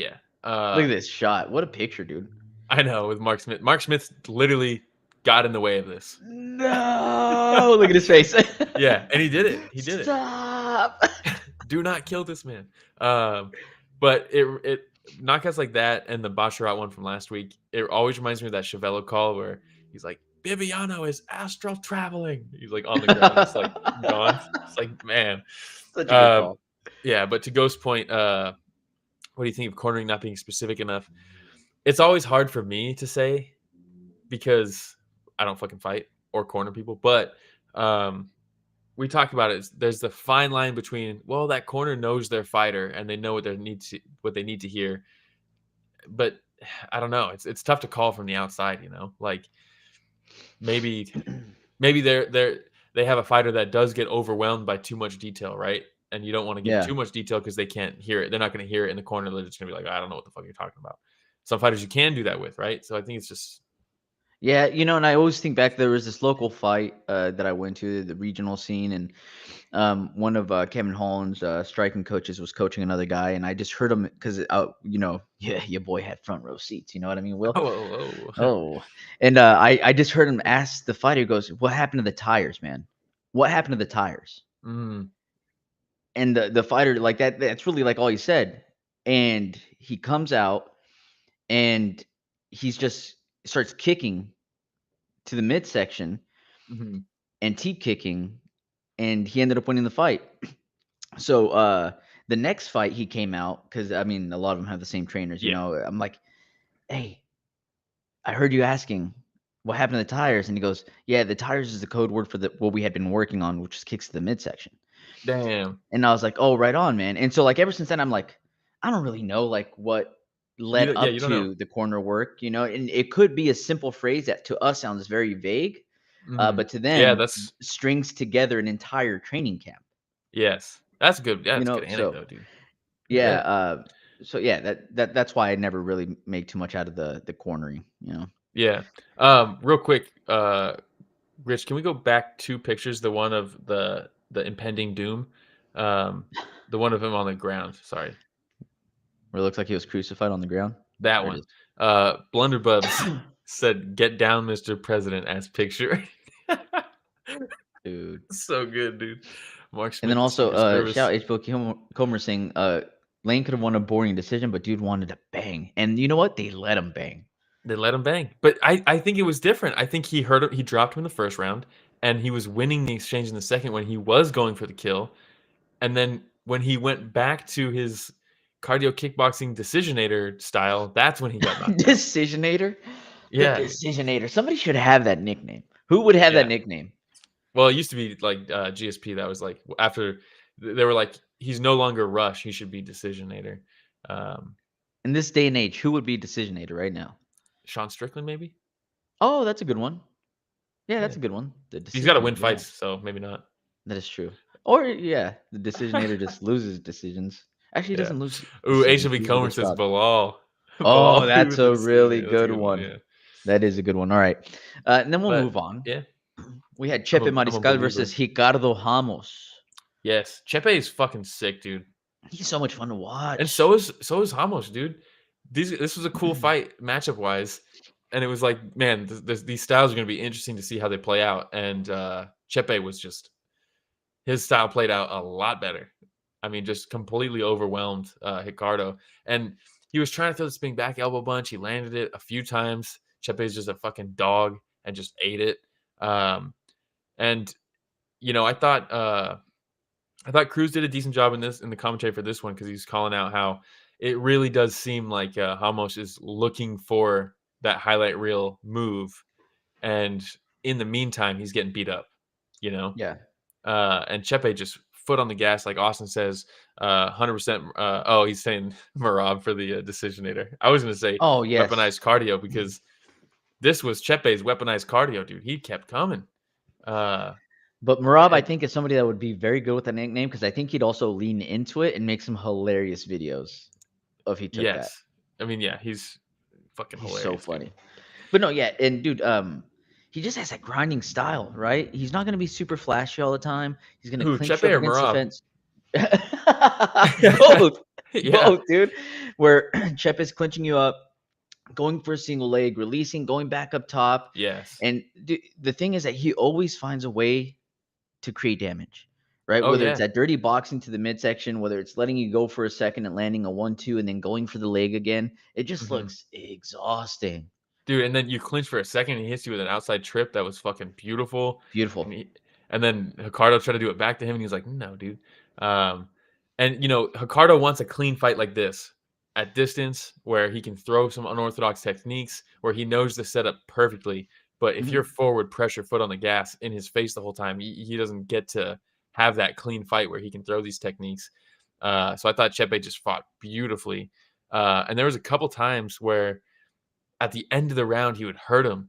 at this shot. What a picture, dude. I know, with Mark Smith. Mark Smith literally got in the way of this. No. Look at his face. Yeah, and he did it. Stop. Do not kill this man. But it knockouts like that and the Basharat one from last week, it always reminds me of that Chevello call where he's like, Bibiano is astral traveling. He's like on the ground, just like gone. It's like, man. Such a good call. Yeah, but to Ghost's point, what do you think of cornering not being specific enough? It's always hard for me to say because I don't fucking fight or corner people. But we talked about it. There's the fine line between, well, that corner knows their fighter and they know what they need to hear. But I don't know. It's tough to call from the outside, like maybe they have a fighter that does get overwhelmed by too much detail, right? And you don't want to give too much detail because they can't hear it. They're not going to hear it in the corner. They're just going to be like, I don't know what the fuck you're talking about. Some fighters you can do that with, right? So I think it's just. Yeah, and I always think back, there was this local fight that I went to, the regional scene, and one of Kevin Holland's striking coaches was coaching another guy, and I just heard him because, your boy had front row seats. You know what I mean, Will? Oh. And I just heard him ask the fighter, he goes, what happened to the tires, man? What happened to the tires? Mm. And the fighter, like that's really like all he said. And he comes out and he's just starts kicking to the midsection and teep kicking, and he ended up winning the fight. So the next fight he came out, because I mean a lot of them have the same trainers, I'm like, hey, I heard you asking what happened to the tires, and he goes, yeah, the tires is the code word for what we had been working on, which is kicks to the midsection. Damn. And I was like, oh, right on, man. And so like ever since then I'm like, I don't really know like what led up to the corner work, and it could be a simple phrase that to us sounds very vague, but to them that's strings together an entire training camp. Yes, that's good. Yeah, that's good anecdote, dude. Yeah. So yeah, that's why I never really make too much out of the cornering, Yeah. Real quick, Rich, can we go back 2 pictures? The one of the impending doom, the one of him on the ground. Sorry. Where it looks like he was crucified on the ground. That There it one. is. Blunderbubs said, "Get down, Mr. President," as picture. Dude. So good, dude. Mark And then Smith, also, Secret Service. shout out HBO Comer saying, Lane could have won a boring decision, but dude wanted to bang. And you know what? They let him bang. They let him bang. But I think it was different. I think he dropped him in the first round, and he was winning the exchange in the second when he was going for the kill. And then when he went back to his cardio kickboxing decisionator style, that's when he got knocked out. Decisionator? Yeah. The Decisionator. Somebody should have that nickname. Who would have Yeah. that nickname? Well, it used to be like GSP. That was like after they were like, he's no longer Rush. He should be Decisionator. In this day and age, who would be Decisionator right now? Sean Strickland, maybe? Oh, that's a good one. Yeah, that's Yeah. a good one. He's got to win Decisionator, fights, so maybe not. That is true. Or, yeah, the Decisionator just loses decisions. Actually, he Yeah. doesn't lose. Ooh, decisions. HB He Comer gets says stopped. Bilal. Oh, Bilal that's with the a really decisionator. That's a good good one. Yeah. That is a good one. All right. And then we'll But, move on. Yeah. We had I'm Chepe a Mariscal believer. versus Ricardo Ramos. Yes. Chepe is fucking sick, dude. He's so much fun to watch. And so is Ramos, dude. This was a cool fight matchup wise. And it was like, man, these styles are going to be interesting to see how they play out. And Chepe was just, his style played out a lot better. I mean, just completely overwhelmed Ricardo. And he was trying to throw the spinning back elbow bunch. He landed it a few times. Chepe's just a fucking dog and just ate it. And you know, I thought Cruz did a decent job in the commentary for this one because he's calling out how it really does seem like Ramos is looking for that highlight reel move, and in the meantime, he's getting beat up. You know, Yeah. And Chepe just foot on the gas, like Austen says, 100%. Oh, he's saying Marab for the decisionator. I was going to say, oh yes, weaponized cardio because this was Chepe's weaponized cardio, dude. He kept coming. But Marab, I think, is somebody that would be very good with a nickname because I think he'd also lean into it and make some hilarious videos if he took that. I mean, yeah, he's fucking hilarious. So funny. Dude. But no, yeah, and dude, he just has that grinding style, right? He's not going to be super flashy all the time. He's going to clinch Chepe you or up against Marab? the fence. Both. Both, dude. Where Chepe is clinching you up, going for a single leg, releasing, going back up top. Yes. And the thing is that he always finds a way to create damage, right? Whether it's that dirty boxing to the midsection, whether it's letting you go for a second and landing a 1-2 and then going for the leg again. It just looks exhausting. Dude, and then you clinch for a second and he hits you with an outside trip that was fucking beautiful. Beautiful. And then Ricardo tried to do it back to him and he was like, no, dude. And, you know, Ricardo wants a clean fight like this at distance where he can throw some unorthodox techniques, where he knows the setup perfectly. But if you're forward pressure, foot on the gas in his face the whole time, he doesn't get to have that clean fight where he can throw these techniques. So I thought Chepe just fought beautifully. And there was a couple times where at the end of the round, he would hurt him.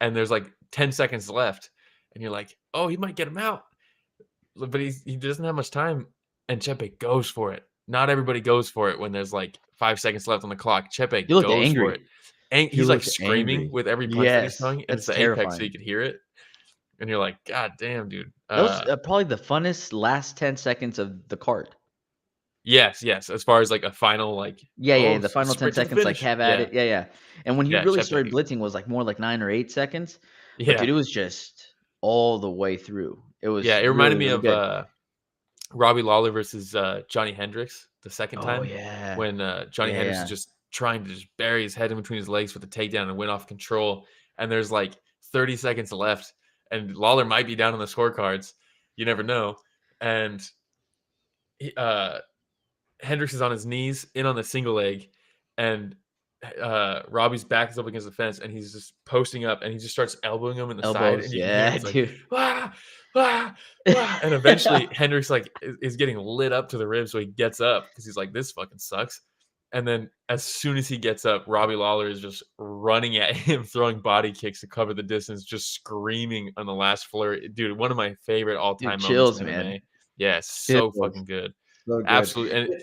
And there's like 10 seconds left. And you're like, oh, he might get him out. But he doesn't have much time. And Chepe goes for it. Not everybody goes for it when there's like 5 seconds left on the clock. Chepe goes for it. And he's like screaming with every punch that he's throwing. And it's the apex, so you could hear it. And you're like, God damn, dude. That was probably the funnest last 10 seconds of the card. Yes. As far as like a final, like the final 10 seconds, like have at it. Yeah. And when he really started blitzing was like more like 9 or 8 seconds. But dude, it was just all the way through. It was it reminded really, me of Robbie Lawler versus Johnny Hendricks the second time. Oh yeah. When Johnny Hendricks is just trying to just bury his head in between his legs with the takedown and win off control. And there's like 30 seconds left. And Lawler might be down on the scorecards. You never know. And Hendricks is on his knees in on the single leg. And Robbie's back is up against the fence. And he's just posting up. And he just starts elbowing him in the side. And you can hear him, like, and eventually Hendricks like is getting lit up to the ribs. So he gets up because he's like, this fucking sucks. And then as soon as he gets up, Robbie Lawler is just running at him, throwing body kicks to cover the distance, just screaming on the last flurry. Dude, one of my favorite all-time moments in MMA. Man. Yeah, so fucking good. So good. Absolutely. And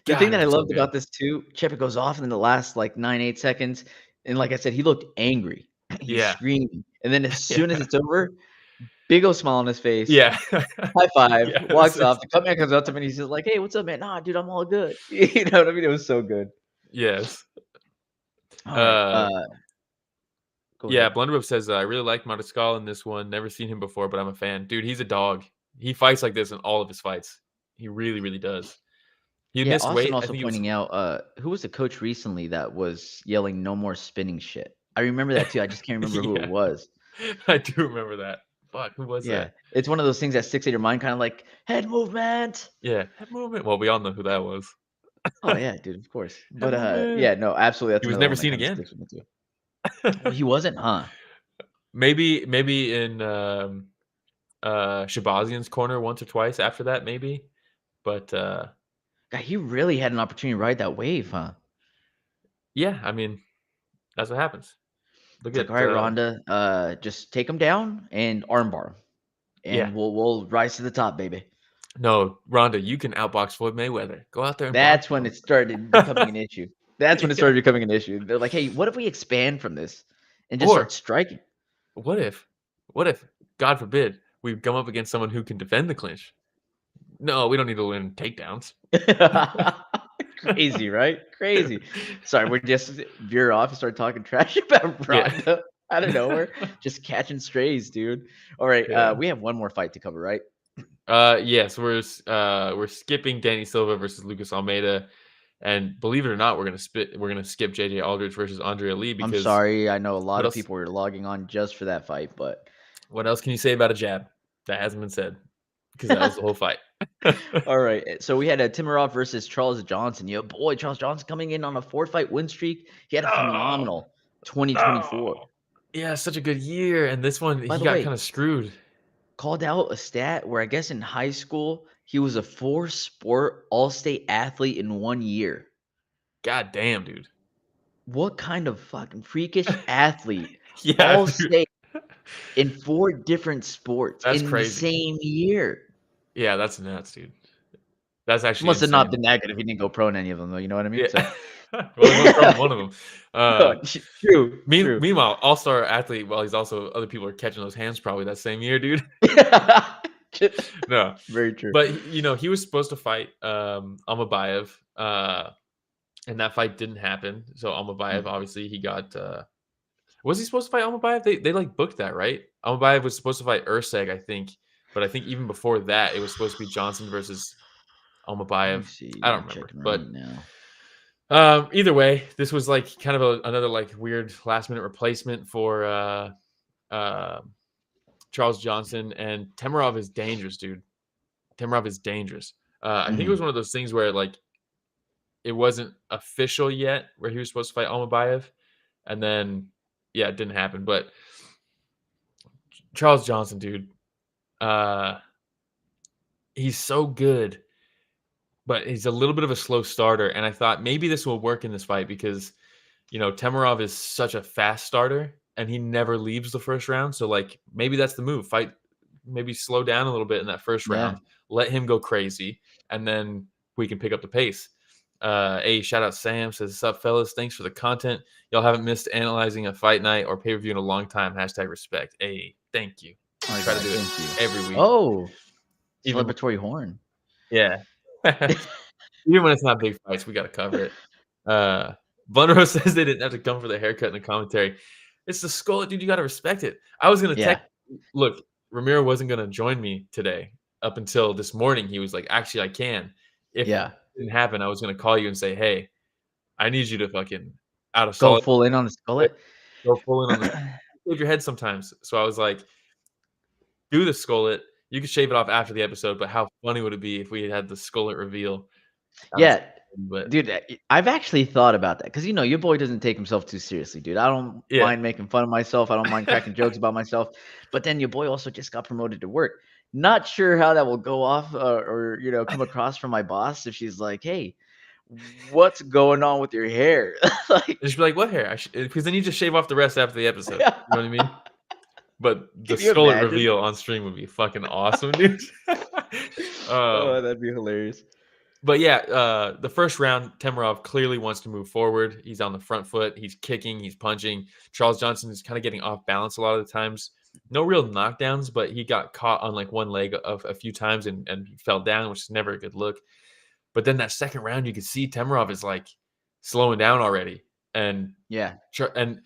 the thing that I loved about this too, Chepe goes off in the last like 9-8 seconds. And like I said, he looked angry. He's screaming. And then as soon as it's over, big old smile on his face. Yeah. High five. Walks off. The cut man comes up to him and he's just like, hey, what's up, man? Nah, dude, I'm all good. You know what I mean? It was so good. Yes. All right. Go Yeah, ahead. Blunderbuff says, I really like Mariscal in this one. Never seen him before, but I'm a fan. Dude, he's a dog. He fights like this in all of his fights. He really, really does. He Yeah, missed Austen weight. I also think it was. pointing out, who was the coach recently that was yelling "No more spinning shit"? I remember that too. I just can't remember who it Yeah, was. I do remember that. Fuck, who was Yeah, that? it's one of those things that sticks in your mind, kind of like head movement. Yeah, head movement. Well, we all know who that was. Oh yeah, dude, of course. Head But movement. yeah, no, absolutely, that's He was another never one that seen kind of again. sticks with me too. Well, he wasn't, huh? Maybe in Shabazian's corner once or twice after that, maybe. But God, he really had an opportunity to ride that wave, huh? yeah, I mean, that's what happens. Look It's like, all at right, Rhonda, just take him down and armbar him, yeah. and we'll rise to the top, baby. No, Rhonda, you can outbox Floyd Mayweather. Go out there and box That's when him. it started becoming an issue. That's when it Yeah. started becoming an issue. They're like, hey, what if we expand from this and just Or start striking? what if, God forbid, we come up against someone who can defend the clinch? No, we don't need to learn takedowns. Crazy, right? Crazy. Sorry, we're just veer off and start talking trash about Ronda out of nowhere, just catching strays, dude. All right, Yeah. we have one more fight to cover, right? Yes, we're skipping Danny Silva versus Lucas Almeida, and believe it or not, we're gonna skip JJ Aldrich versus Andre Ali because I'm sorry, I know a lot what of else? people were logging on just for that fight, but What else can you say about a jab that hasn't been said? Because that was the whole fight. all right. So we had a Temirov versus Charles Johnson. Yo, boy, Charles Johnson coming in on a 4-fight win streak. He had a phenomenal 2024. Yeah, such a good year, and this one By he the got way, kind of screwed. called out a stat where I guess in high school he was a 4-sport all-state athlete in 1 year. God damn, dude. What kind of fucking freakish athlete Yeah, all dude. state in 4 different sports That's in the crazy. same year? Yeah, that's nuts, dude. That's actually Must have not insane. been that good if he didn't go pro in any of them, though. You know what I mean? Yeah. So, Well, he went pro in one of them. true, true. Meanwhile, all-star athlete, while he's also other people are catching those hands probably that same year, dude. No, Very true. but he was supposed to fight Almabayev, and that fight didn't happen. So Almabayev, obviously, he got. Was he supposed to fight Almabayev? They like booked that, right? Almabayev was supposed to fight Urseg, I think, but I think even before that, it was supposed to be Johnson versus Let me Almabayev. see. I don't I'm remember, checking but right now. either way, this was like kind of another like weird last minute replacement for Charles Johnson, and Temirov is dangerous, dude. Temirov is dangerous. I think it was one of those things where like it wasn't official yet where he was supposed to fight Almabayev, and then yeah, it didn't happen. But Charles Johnson, dude, he's so good, but he's a little bit of a slow starter. And I thought maybe this will work in this fight because Temirov is such a fast starter and he never leaves the first round. So like maybe that's the move. Fight, maybe slow down a little bit in that first round, let him go crazy, and then we can pick up the pace. Hey, shout out Sam says, "What's up, fellas? Thanks for the content. Y'all haven't missed analyzing a fight night or pay-per-view in a long time. #respect." Hey, thank you. I try to do it every week. Oh, Even celebratory horn. Yeah. Even when it's not big fights, we got to cover it. Blunderbuff says they didn't have to come for the haircut in the commentary. It's the skull, dude. You got to respect it. I was going to text. Look, Ramiro wasn't going to join me today up until this morning. He was like, actually, I can. If it didn't happen, I was going to call you and say, hey, I need you to fucking out of go full in on the skullet. Go full in on the shave your head sometimes. So I was like, do the skullet. You could shave it off after the episode, but how funny would it be if we had the skullet reveal? Yeah, dude, I've actually thought about that because your boy doesn't take himself too seriously, dude. I don't mind making fun of myself. I don't mind cracking jokes about myself. But then your boy also just got promoted to work. Not sure how that will go off or come across from my boss if she's like, "Hey, what's going on with your hair?" Like, just be like, "What hair?" Because then you just shave off the rest after the episode. You know what I mean? But the skullet reveal on stream would be fucking awesome, dude. Oh, that'd be hilarious. But yeah, the first round, Temirov clearly wants to move forward. He's on the front foot. He's kicking. He's punching. Charles Johnson is kind of getting off balance a lot of the times. No real knockdowns, but he got caught on like one leg a few times and fell down, which is never a good look. But then that second round, you could see Temirov is like slowing down already. And Yeah. and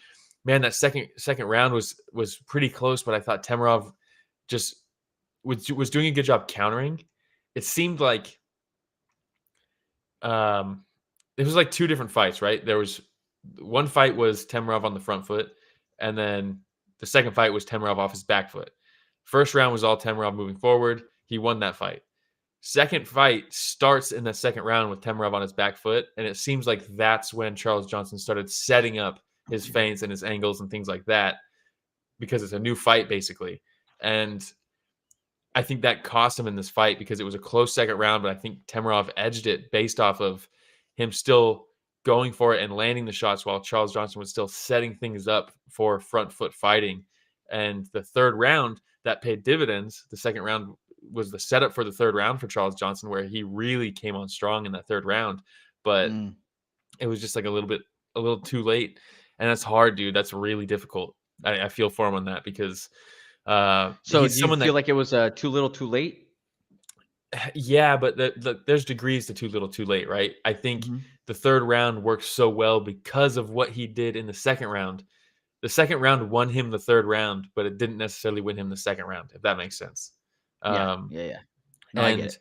man, that second round was pretty close, but I thought Temirov just was doing a good job countering. It seemed like it was like two different fights, right? There was one fight was Temirov on the front foot, and then the second fight was Temirov off his back foot. First round was all Temirov moving forward. He won that fight. Second fight starts in the second round with Temirov on his back foot, and it seems like that's when Charles Johnson started setting up his feints and his angles and things like that, because it's a new fight basically. And I think that cost him in this fight because it was a close second round, but I think Temirov edged it based off of him still going for it and landing the shots while Charles Johnson was still setting things up for front foot fighting. And the third round, that paid dividends. The second round was the setup for the third round for Charles Johnson, where he really came on strong in that third round. But it was just like a little too late. And that's hard, dude. That's really difficult. I feel for him on that because so do you feel like it was too little too late? Yeah, but there's degrees to too little too late, right? I think the third round worked so well because of what he did in the second round. The second round won him the third round, but it didn't necessarily win him the second round, if that makes sense. Yeah. No, I get it.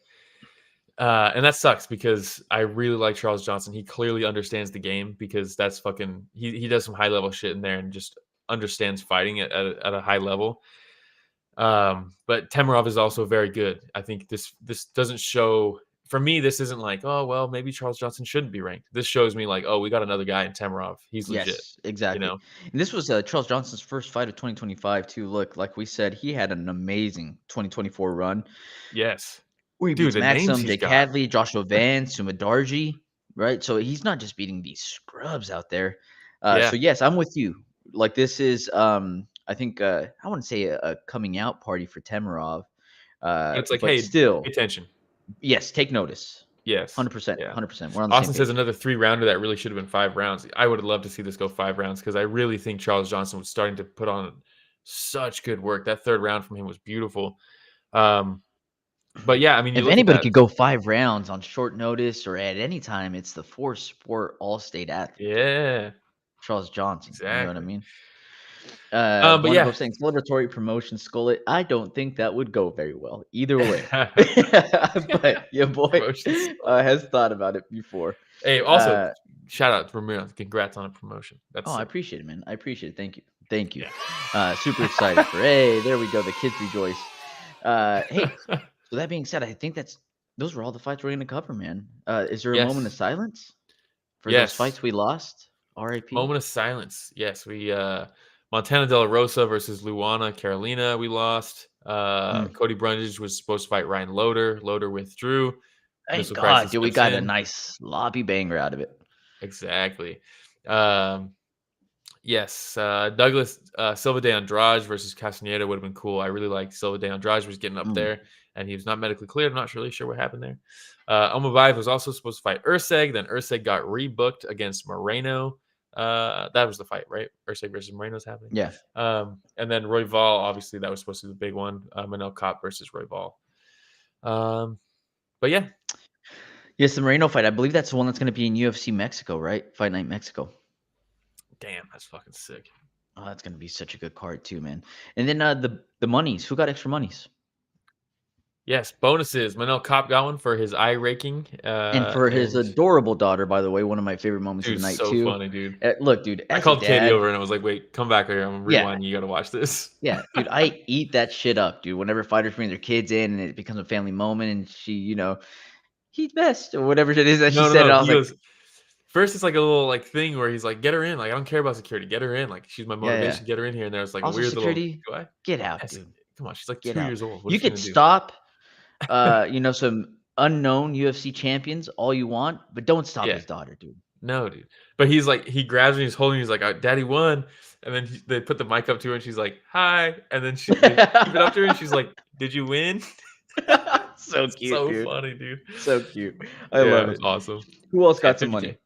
And that sucks because I really like Charles Johnson. He clearly understands the game because that's fucking he does some high level shit in there and just understands fighting at a high level. But Temirov is also very good. I think this doesn't show, for me, this isn't like, oh, well, maybe Charles Johnson shouldn't be ranked. This shows me like, oh, we got another guy in Temirov. He's legit. Yes, exactly. You know? And this was Charles Johnson's first fight of 2025 too. Look, like we said, he had an amazing 2024 run. Yes. Where he beats Maxim, Jake Hadley, Joshua Vance, Sumadarji, right? So he's not just beating these scrubs out there. So yes, I'm with you. Like this is I think I wouldn't say a coming out party for Temirov. It's like, but hey, still, pay attention. Yes, take notice. Yes, 100%. 100%. We're on the Austen same says page. another 3-rounder that really should have been 5 rounds. I would have loved to see this go 5 rounds because I really think Charles Johnson was starting to put on such good work. That third round from him was beautiful. But yeah, I mean, if anybody could go 5 rounds on short notice or at any time, it's the 4-sport all-state athlete. Yeah, Charles Johnson. Exactly. You know what I mean? But yeah, saying celebratory promotion skullet. I don't think that would go very well either way. But your boy has thought about it before. Hey, also shout out to Ramirez. Congrats on a promotion. I appreciate it, man. I appreciate it. Thank you. Yeah. Super excited for. Hey, there we go. The kids rejoice. Hey. So that being said, I think those were all the fights we're going to cover, man. Is there a moment of silence for those fights we lost? RIP. Moment of silence. Yes, we Montana De La Rosa versus Luana Carolina. We lost. Cody Brundage was supposed to fight Ryan Loader. Loader withdrew. Thank God, dude, we got a nice sloppy banger out of it. Exactly. Yes, Douglas Silva de Andrade versus Castaneda would have been cool. I really liked Silva de Andrade was getting up there, and he was not medically cleared. I'm not really sure what happened there. Almabayev was also supposed to fight Urseg. Then Urseg got rebooked against Moreno. That was the fight, right? Urseg versus Moreno's happening. Yeah. And then Royval, obviously, that was supposed to be the big one. Manel Kape versus Royval. But yeah. Yes, the Moreno fight. I believe that's the one that's going to be in UFC Mexico, right? Fight Night Mexico. Damn, that's fucking sick. Oh, that's going to be such a good card too, man. And then the monies. Who got extra monies? Yes, bonuses. Manel Kape got one for his eye raking. And for his adorable daughter, by the way, one of my favorite moments of the night, too. So funny, dude. Look, dude. I called Katie over and I was like, wait, come back here. I'm rewinding. You got to watch this. Yeah, dude. I eat that shit up, dude. Whenever fighters bring their kids in and it becomes a family moment and she, he's best or whatever it is that she said. I was like, first, it's like a little like thing where he's like, "Get her in." Like, I don't care about security. Get her in. Like, she's my motivation. Get her in here. And there's like also, a weird security, little. Get out, dude. Come on, she's like 2 years old. You could stop. Some unknown UFC champions all you want, but don't stop his daughter, dude. No, dude. But he's like, he grabs me, he's holding me, he's like, "Daddy won." And then they put the mic up to her and she's like, "Hi." And then they keep it up to her and she's like, "Did you win?" So cute, so dude. funny, dude. So cute. I love it. Awesome. Who else got some money?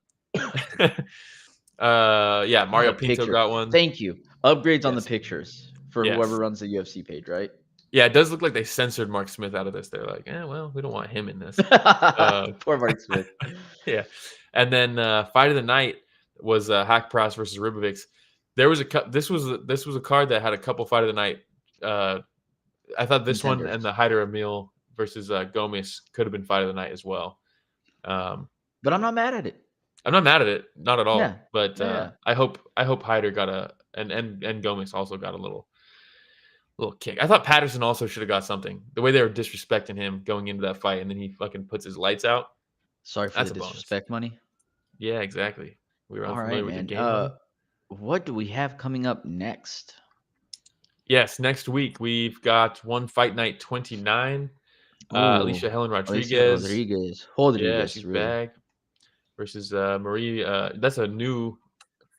Mario Pinto got one. Thank you. Upgrades on the pictures for whoever runs the UFC page, right? Yeah, it does look like they censored Mark Smith out of this. They're like, well, we don't want him in this. Poor Mark Smith. Yeah. And then fight of the night, was Haqparast versus Ribovics. There was this was a card that had a couple fight of the night. I thought this one and the Hyder Amil versus Gomis could have been fight of the night as well. But I'm not mad at it. I'm not mad at it, not at all. Yeah. But Yeah. I hope Hyder got and Gomis also got a little kick. I thought Patterson also should have got something. The way they were disrespecting him going into that fight, and then he fucking puts his lights out. Sorry for the disrespect money. Yeah, exactly. We were unfamiliar with the game. Man. What do we have coming up next? Yes, next week we've got one fight night 29. Alicia Helen Rodriguez. Yeah, she's back versus Marie. That's a new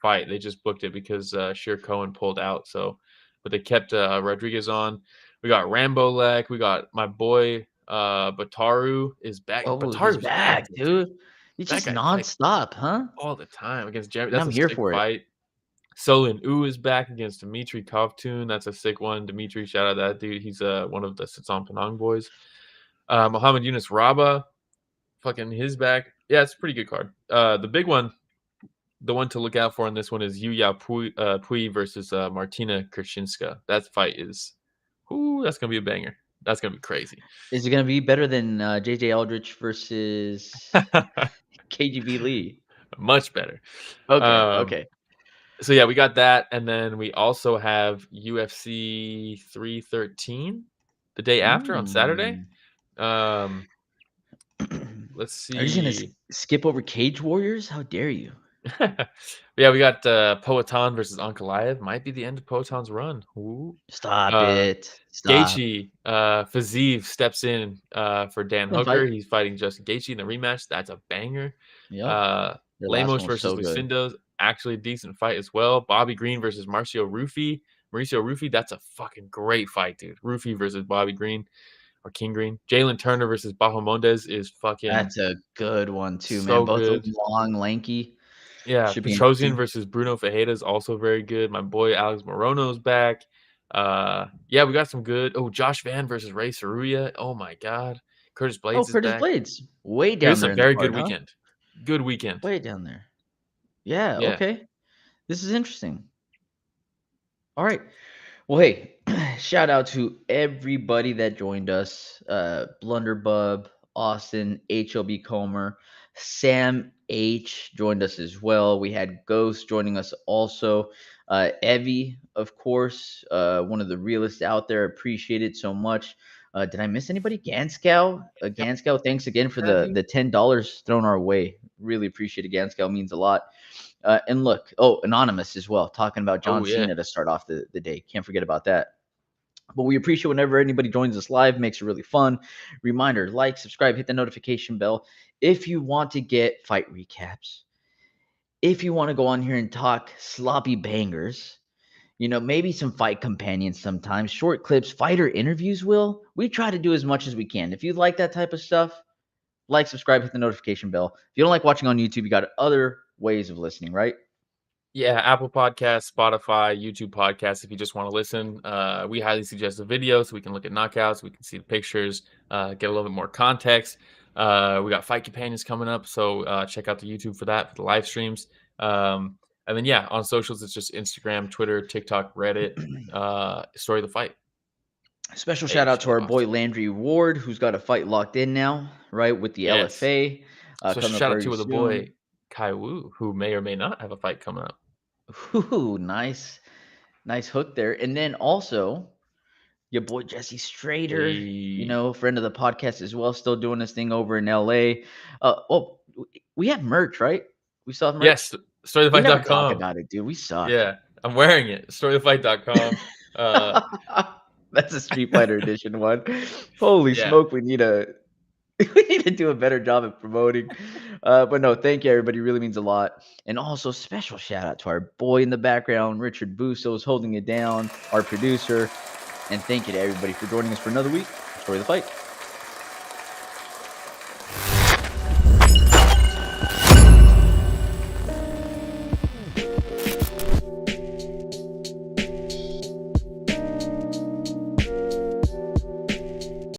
fight. They just booked it because Sheer Cohen pulled out. But they kept Rodriguez on. We got Rambo Lek. We got my boy Bataru is back. Bataru's back, dude. He's just nonstop, huh? All the time against Jeremy. That's a sick fight. Solin U is back against Dmitry Kovtun. That's a sick one. Dmitry, shout out that dude. He's one of the Sitson Penang boys. Muhammad Yunus Raba, fucking his back. Yeah, it's a pretty good card. The big one, the one to look out for in this one is Yuya Pui versus Martina Krashinska. That fight is, that's going to be a banger. That's going to be crazy. Is it going to be better than JJ Aldrich versus KGB Lee? Much better. Okay. So, yeah, we got that. And then we also have UFC 313 the day after on Saturday. Let's see. Are you going to skip over Cage Warriors? How dare you? Yeah, we got Poatan versus Ankalaev. Might be the end of Poatan's run. Ooh. Stop it. Gaethje, Fiziev steps in for Dan Hooker. He's fighting Justin Gaethje in the rematch. That's a banger. Yep. Lemos versus Lucinda, actually a decent fight as well. Bobby Green versus Mauricio Rufy, that's a fucking great fight, dude. Rufy versus Bobby Green or King Green. Jalen Turner versus Bahamondes is fucking. That's a good one too, man. Both of them long, lanky. Yeah, Petrosian versus Bruno Fajeda is also very good. My boy Alex Morono's back. Yeah, we got some good. Oh, Josh Van versus Ray Saruya. Oh my God, Curtis Blades is back. Blades, way down there. It's a very good weekend. Good weekend. Way down there. Yeah. Okay. This is interesting. All right. Well, hey, shout out to everybody that joined us. Blunderbub, Austen, HLB Comer, Sam H joined us as well. We had Ghost joining us also. Evie, of course, one of the realest out there. Appreciate it so much. Did I miss anybody? Ganskow? Ganskow, thanks again for the $10 thrown our way. Really appreciate it. Ganskow means a lot. And look, Anonymous as well, talking about John Cena to start off the day. Can't forget about that. But we appreciate whenever anybody joins us live. Makes it really fun. Reminder, like, subscribe, hit the notification bell. If you want to get fight recaps, if you want to go on here and talk sloppy bangers, maybe some fight companions sometimes, short clips, fighter interviews, we try to do as much as we can. If you like that type of stuff, like, subscribe, hit the notification bell. If you don't like watching on YouTube, you got other ways of listening, right? Yeah, Apple Podcasts, Spotify, YouTube Podcasts. If you just want to listen, we highly suggest the video so we can look at knockouts, we can see the pictures, get a little bit more context. We got fight companions coming up, so check out the YouTube for that, for the live streams. And then, on socials, it's just Instagram, Twitter, TikTok, Reddit, Story of the Fight. Special shout out to our boy Landry Ward, who's got a fight locked in now, right, with the LFA. Special shout out to the boy Kai Wu, who may or may not have a fight coming up. Ooh, nice hook there. And then also your boy Jesse Strader, friend of the podcast as well, still doing this thing over in LA. We have merch, right? We still have merch. Yes, storythefight.com. We never talk about it, dude. We suck. Yeah, I'm wearing it. Storythefight.com. That's a Street Fighter edition one. Holy smoke, we need to do a better job at promoting. But no, thank you, everybody. It really means a lot. And also, special shout out to our boy in the background, Richard Bustos, holding it down, our producer. And thank you to everybody for joining us for another week. Story of the Fight.